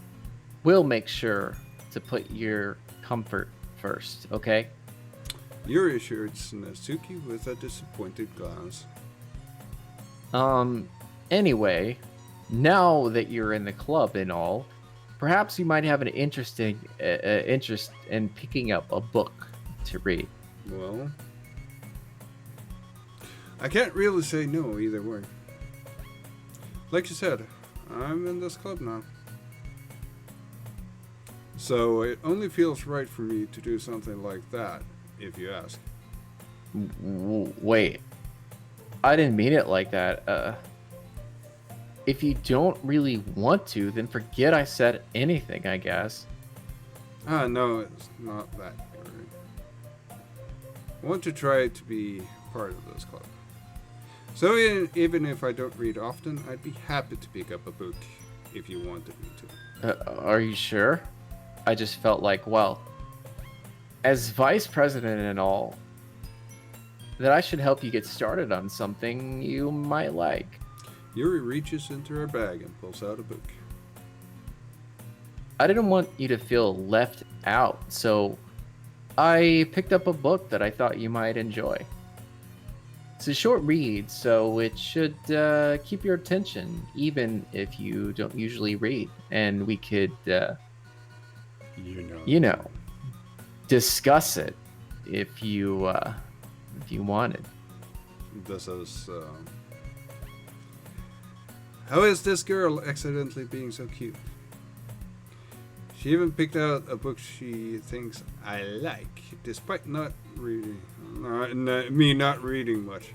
Speaker 2: we'll make sure to put your comfort first, okay?
Speaker 1: Yuri assured Natsuki with a disappointed glance.
Speaker 2: Anyway, now that you're in the club and all, perhaps you might have an interest in picking up a book to read.
Speaker 1: Well, I can't really say no either way. Like you said, I'm in this club now. So it only feels right for me to do something like that, if you ask.
Speaker 2: Wait. I didn't mean it like that. If you don't really want to, then forget I said anything, I guess.
Speaker 1: No, it's not that, Yuri. I want to try to be part of this club. So even if I don't read often, I'd be happy to pick up a book if you wanted me to.
Speaker 2: Are you sure? I just felt like, well, as vice president and all, that I should help you get started on something you might like.
Speaker 1: Yuri reaches into her bag and pulls out a book.
Speaker 2: I didn't want you to feel left out, so I picked up a book that I thought you might enjoy. It's a short read, so it should keep your attention, even if you don't usually read. And we could, you know, discuss it if you wanted.
Speaker 1: This is. How is this girl accidentally being so cute? She even picked out a book she thinks I like, despite not reading. Me not reading much.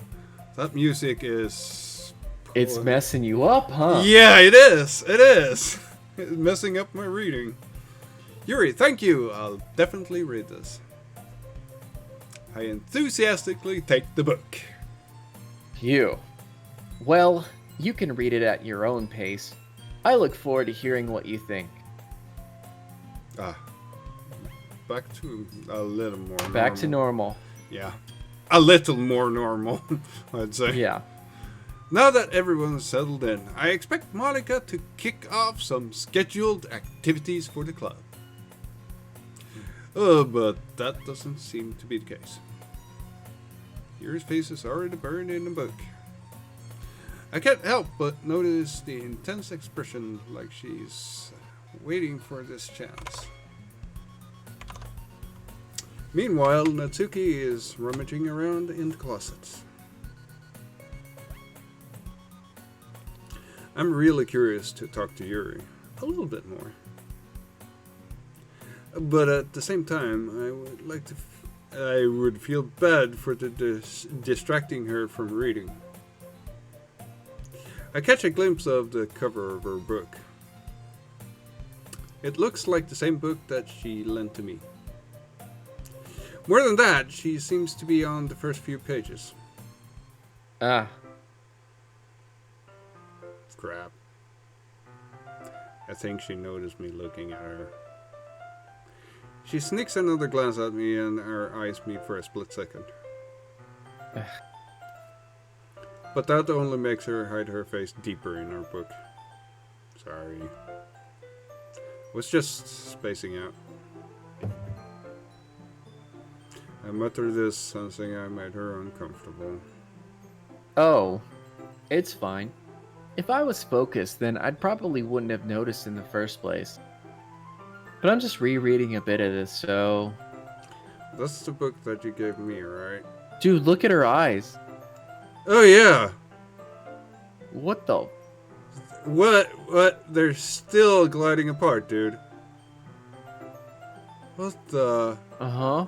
Speaker 1: That music is.
Speaker 2: It's messing you up, huh?
Speaker 1: Yeah, it is. It is. It's messing up my reading. Yuri, thank you. I'll definitely read this. I enthusiastically take the book.
Speaker 2: You. Well, you can read it at your own pace. I look forward to hearing what you think.
Speaker 1: Back to a little more normal.
Speaker 2: Back to normal.
Speaker 1: Yeah. A little more normal, I'd say.
Speaker 2: Yeah.
Speaker 1: Now that everyone's settled in, I expect Monika to kick off some scheduled activities for the club. But that doesn't seem to be the case. Yuri's face is already burned in the book. I can't help but notice the intense expression, like she's waiting for this chance. Meanwhile, Natsuki is rummaging around in the closets. I'm really curious to talk to Yuri a little bit more. But at the same time, I would feel bad for distracting her from reading. I catch a glimpse of the cover of her book. It looks like the same book that she lent to me. More than that, she seems to be on the first few pages.
Speaker 2: Ah.
Speaker 1: Crap. I think she noticed me looking at her. She sneaks another glance at me and our eyes meet for a split second. But that only makes her hide her face deeper in her book. Sorry. Was just spacing out. I muttered this, sensing I made her uncomfortable.
Speaker 2: Oh, it's fine. If I was focused, then I probably wouldn't have noticed in the first place. But I'm just rereading a bit of this, so...
Speaker 1: That's the book that you gave me, right?
Speaker 2: Dude, look at her eyes.
Speaker 1: Oh, yeah!
Speaker 2: What the...
Speaker 1: What? They're still gliding apart, dude. What the...
Speaker 2: Uh-huh.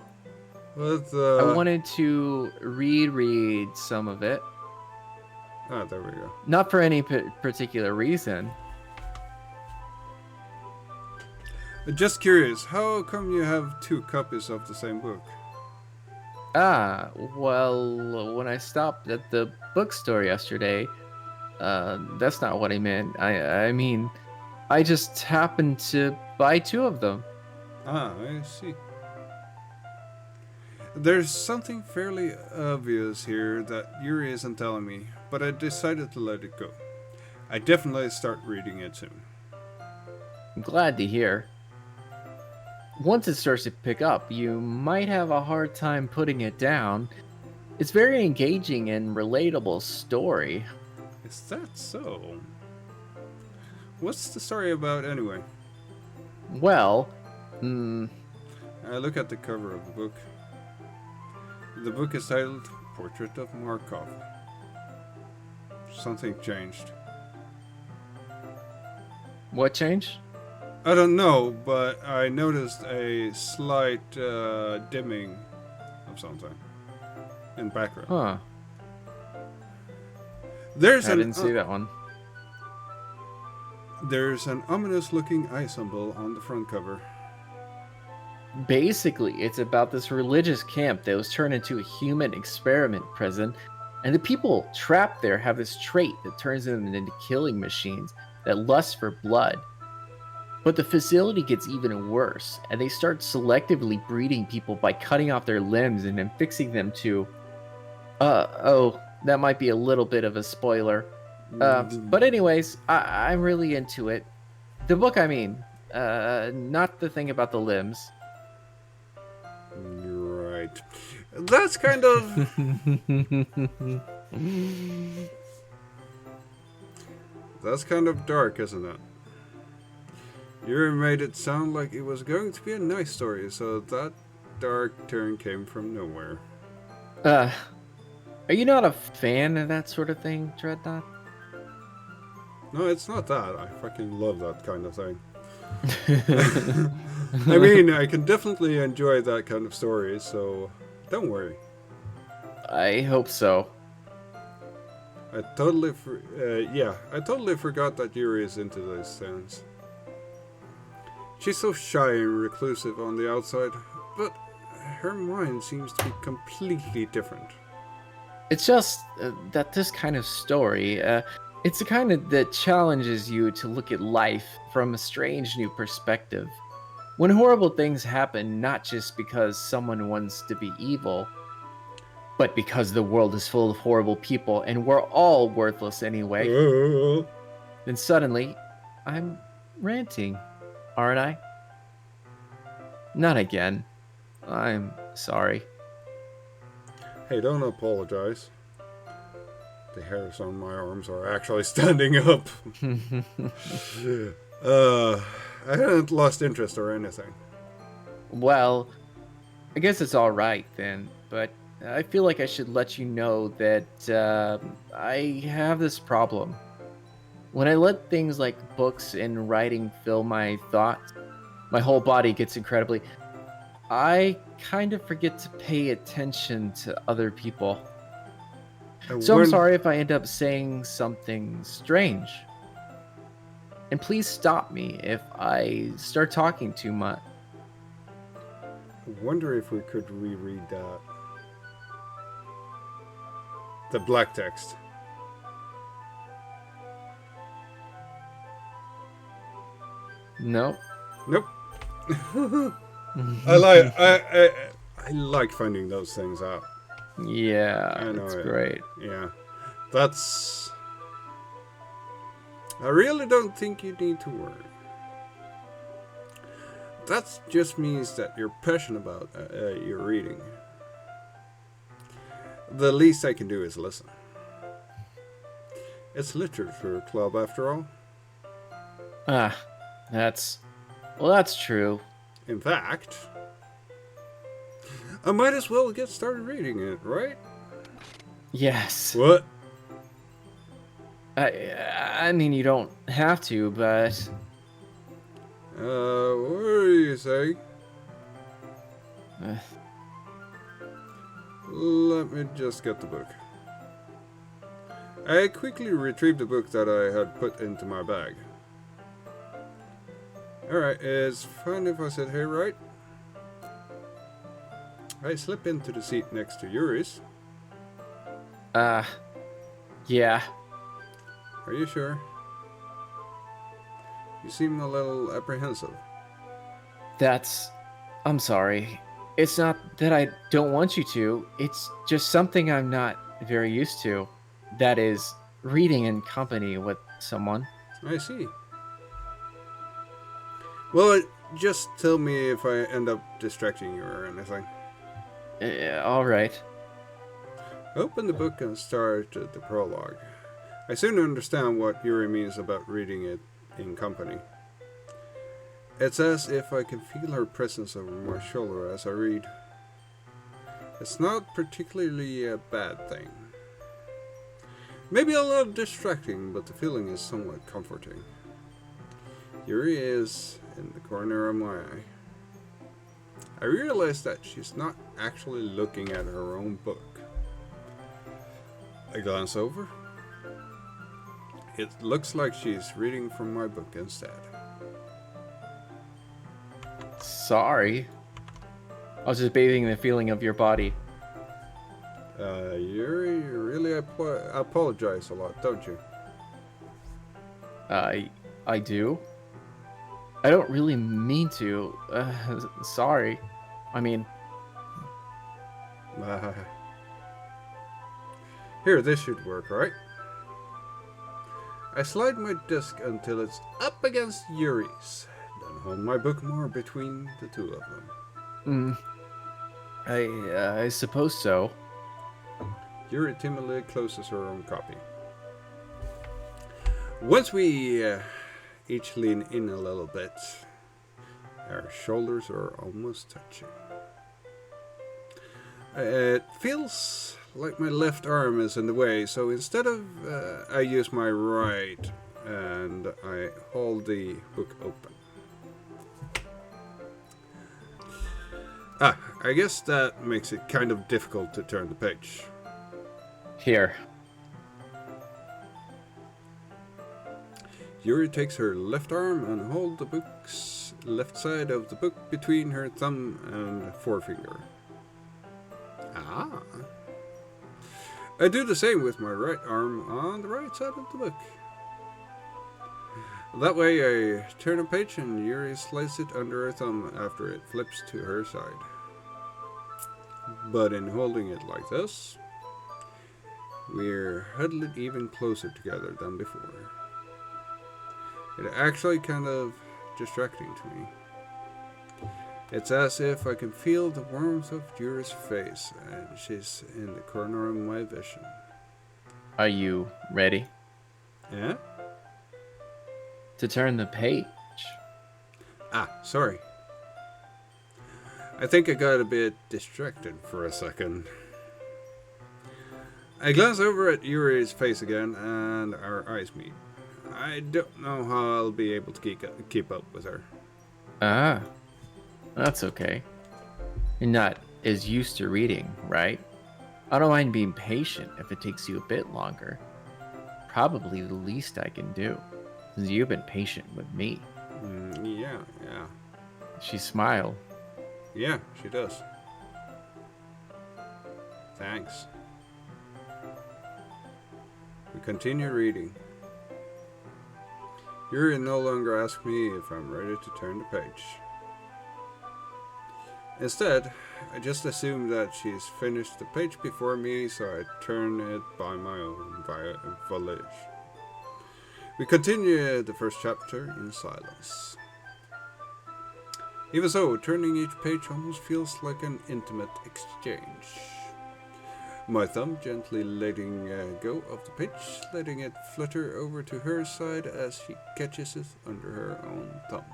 Speaker 1: What the...
Speaker 2: I wanted to reread some of it.
Speaker 1: Oh, there we go.
Speaker 2: Not for any particular reason.
Speaker 1: Just curious, how come you have two copies of the same book?
Speaker 2: Ah, well, when I stopped at the bookstore yesterday, that's not what I meant. I mean, I just happened to buy two of them.
Speaker 1: Ah, I see. There's something fairly obvious here that Yuri isn't telling me, but I decided to let it go. I definitely start reading it soon.
Speaker 2: I'm glad to hear. Once it starts to pick up, you might have a hard time putting it down. It's very engaging and relatable story.
Speaker 1: Is that so? What's the story about anyway?
Speaker 2: Well,
Speaker 1: I look at the cover of the book. The book is titled Portrait of Markov. Something changed.
Speaker 2: What changed?
Speaker 1: I don't know, but I noticed a slight dimming of something in background.
Speaker 2: Huh. I didn't see that one.
Speaker 1: There's an ominous-looking eye symbol on the front cover.
Speaker 2: Basically, it's about this religious camp that was turned into a human experiment prison, and the people trapped there have this trait that turns them into killing machines that lust for blood. But the facility gets even worse, and they start selectively breeding people by cutting off their limbs and then fixing them to Oh, that might be a little bit of a spoiler. But anyways, I'm really into it. The book, I mean. Not the thing about the limbs.
Speaker 1: You're right. That's kind of... That's kind of dark, isn't it? Yuri made it sound like it was going to be a nice story, so that dark turn came from nowhere.
Speaker 2: Are you not a fan of that sort of thing, Dreadnought?
Speaker 1: No, it's not that. I fucking love that kind of thing. I mean, I can definitely enjoy that kind of story, so don't worry.
Speaker 2: I hope so.
Speaker 1: I totally forgot that Yuri is into those things. She's so shy and reclusive on the outside, but her mind seems to be completely different.
Speaker 2: It's just that this kind of story, it's the kind of that challenges you to look at life from a strange new perspective. When horrible things happen, not just because someone wants to be evil, but because the world is full of horrible people and we're all worthless anyway, then suddenly, I'm ranting, aren't I? Not again. I'm sorry.
Speaker 1: Hey, don't apologize. The hairs on my arms are actually standing up. I hadn't lost interest or anything.
Speaker 2: Well, I guess it's alright then, but I feel like I should let you know that I have this problem. When I let things like books and writing fill my thoughts, my whole body gets incredibly... I kind of forget to pay attention to other people. So I'm sorry if I end up saying something strange. And please stop me if I start talking too much.
Speaker 1: I wonder if we could reread that. The black text.
Speaker 2: Nope.
Speaker 1: Nope. I like finding those things out.
Speaker 2: Yeah,
Speaker 1: I know
Speaker 2: it's
Speaker 1: it.
Speaker 2: great.
Speaker 1: Yeah. That's... I really don't think you need to worry. That just means that you're passionate about your reading. The least I can do is listen. It's literature club after all.
Speaker 2: That's true.
Speaker 1: In fact, I might as well get started reading it, right?
Speaker 2: Yes.
Speaker 1: What?
Speaker 2: I mean, you don't have to, but...
Speaker 1: What are you saying? Let me just get the book. I quickly retrieved the book that I had put into my bag. Alright, it's fine if I sit here, right? I slip into the seat next to Yuri's.
Speaker 2: Yeah.
Speaker 1: Are you sure? You seem a little apprehensive.
Speaker 2: I'm sorry. It's not that I don't want you to. It's just something I'm not very used to. That is, reading in company with someone.
Speaker 1: I see. Well, just tell me if I end up distracting you or anything.
Speaker 2: Alright.
Speaker 1: Open the book and start the prologue. I soon understand what Yuri means about reading it in company. It's as if I can feel her presence over my shoulder as I read. It's not particularly a bad thing. Maybe a little distracting, but the feeling is somewhat comforting. Yuri is in the corner of my eye. I realize that she's not actually looking at her own book. I glance over. It looks like she's reading from my book instead.
Speaker 2: Sorry. I was just bathing in the feeling of your body.
Speaker 1: Yuri, you really apologize a lot, don't you?
Speaker 2: I do? I don't really mean to. Sorry. I mean...
Speaker 1: Here, this should work, right? I slide my disc until it's up against Yuri's, then hold my book more between the two of them.
Speaker 2: I suppose so.
Speaker 1: Yuri timidly closes her own copy. Once we each lean in a little bit, our shoulders are almost touching. It feels like my left arm is in the way, so instead of I use my right and I hold the book open. I guess that makes it kind of difficult to turn the page.
Speaker 2: Here.
Speaker 1: Yuri takes her left arm and holds the book's left side of the book between her thumb and forefinger. Ah. I do the same with my right arm on the right side of the book. That way I turn a page and Yuri slides it under her thumb after it flips to her side. But in holding it like this, we're huddled even closer together than before. It's actually kind of distracting to me. It's as if I can feel the warmth of Yuri's face, and she's in the corner of my vision.
Speaker 2: Are you ready?
Speaker 1: Yeah?
Speaker 2: To turn the page.
Speaker 1: Sorry. I think I got a bit distracted for a second. I glance over at Yuri's face again, and our eyes meet. I don't know how I'll be able to keep up with her.
Speaker 2: That's okay. You're not as used to reading, right? I don't mind being patient if it takes you a bit longer. Probably the least I can do, since you've been patient with me.
Speaker 1: Yeah.
Speaker 2: She smiled.
Speaker 1: Yeah, she does. Thanks. We continue reading. Yuri no longer asks me if I'm ready to turn the page. Instead, I just assume that she's finished the page before me, so I turn it by my own volition. We continue the first chapter in silence. Even so, turning each page almost feels like an intimate exchange. My thumb gently letting go of the page, letting it flutter over to her side as she catches it under her own thumb.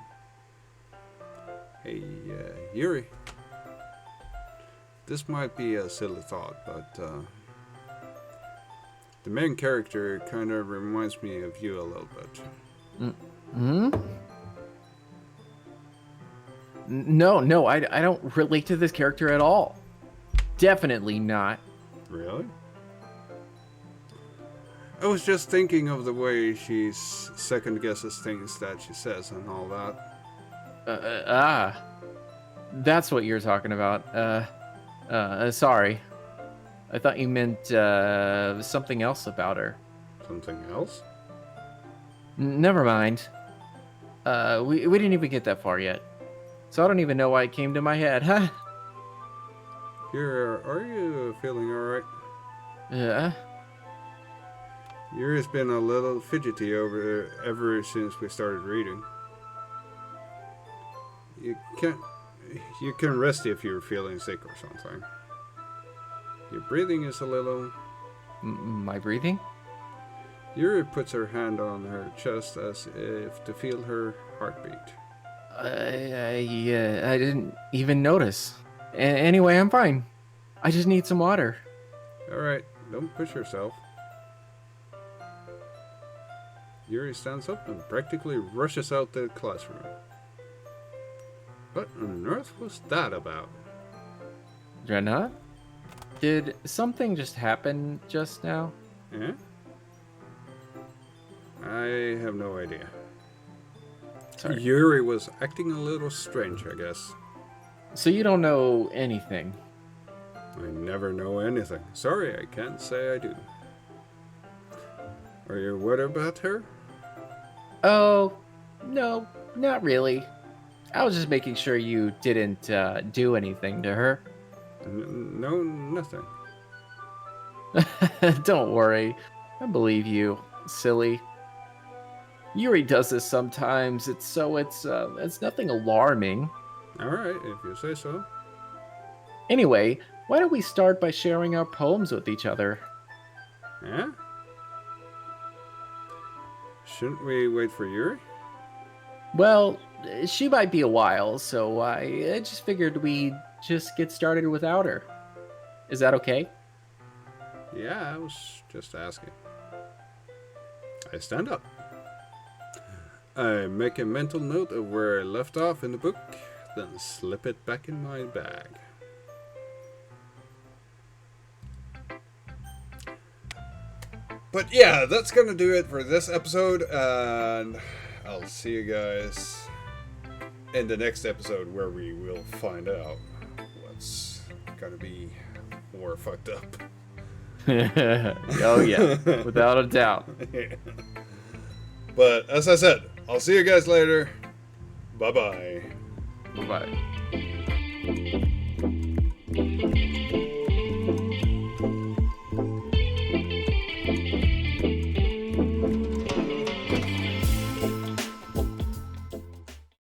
Speaker 1: Hey, Yuri. This might be a silly thought, but the main character kind of reminds me of you a little bit.
Speaker 2: No, I don't relate to this character at all. Definitely not.
Speaker 1: Really? I was just thinking of the way she second guesses things that she says and all that.
Speaker 2: That's what you're talking about. Sorry. I thought you meant something else about her.
Speaker 1: Something else?
Speaker 2: Never mind. We didn't even get that far yet. So I don't even know why it came to my head, huh?
Speaker 1: Here, are you feeling alright?
Speaker 2: Yeah.
Speaker 1: Yuri's been a little fidgety ever since we started reading. You can rest if you're feeling sick or something. Your breathing is a little...
Speaker 2: My breathing?
Speaker 1: Yuri puts her hand on her chest as if to feel her heartbeat.
Speaker 2: I didn't even notice. Anyway, I'm fine. I just need some water.
Speaker 1: Alright, don't push yourself. Yuri stands up and practically rushes out the classroom. What on earth was that about?
Speaker 2: Drenna? Did something just happen just now?
Speaker 1: Eh? I have no idea.
Speaker 2: Sorry.
Speaker 1: Yuri was acting a little strange, I guess.
Speaker 2: So you don't know anything?
Speaker 1: I never know anything. Sorry, I can't say I do. Are you worried about her?
Speaker 2: Oh, no, not really. I was just making sure you didn't do anything to her.
Speaker 1: No, nothing.
Speaker 2: Don't worry. I believe you, silly. Yuri does this sometimes. It's nothing alarming.
Speaker 1: All right, if you say so.
Speaker 2: Anyway, why don't we start by sharing our poems with each other?
Speaker 1: Yeah? Shouldn't we wait for Yuri?
Speaker 2: Well, she might be a while, so I just figured we'd just get started without her. Is that okay?
Speaker 1: Yeah, I was just asking. I stand up. I make a mental note of where I left off in the book, then slip it back in my bag. But yeah, that's going to do it for this episode, and I'll see you guys in the next episode where we will find out what's going to be more fucked up.
Speaker 2: Oh yeah, without a doubt.
Speaker 1: Yeah. But as I said, I'll see you guys later. Bye-bye.
Speaker 2: Bye-bye.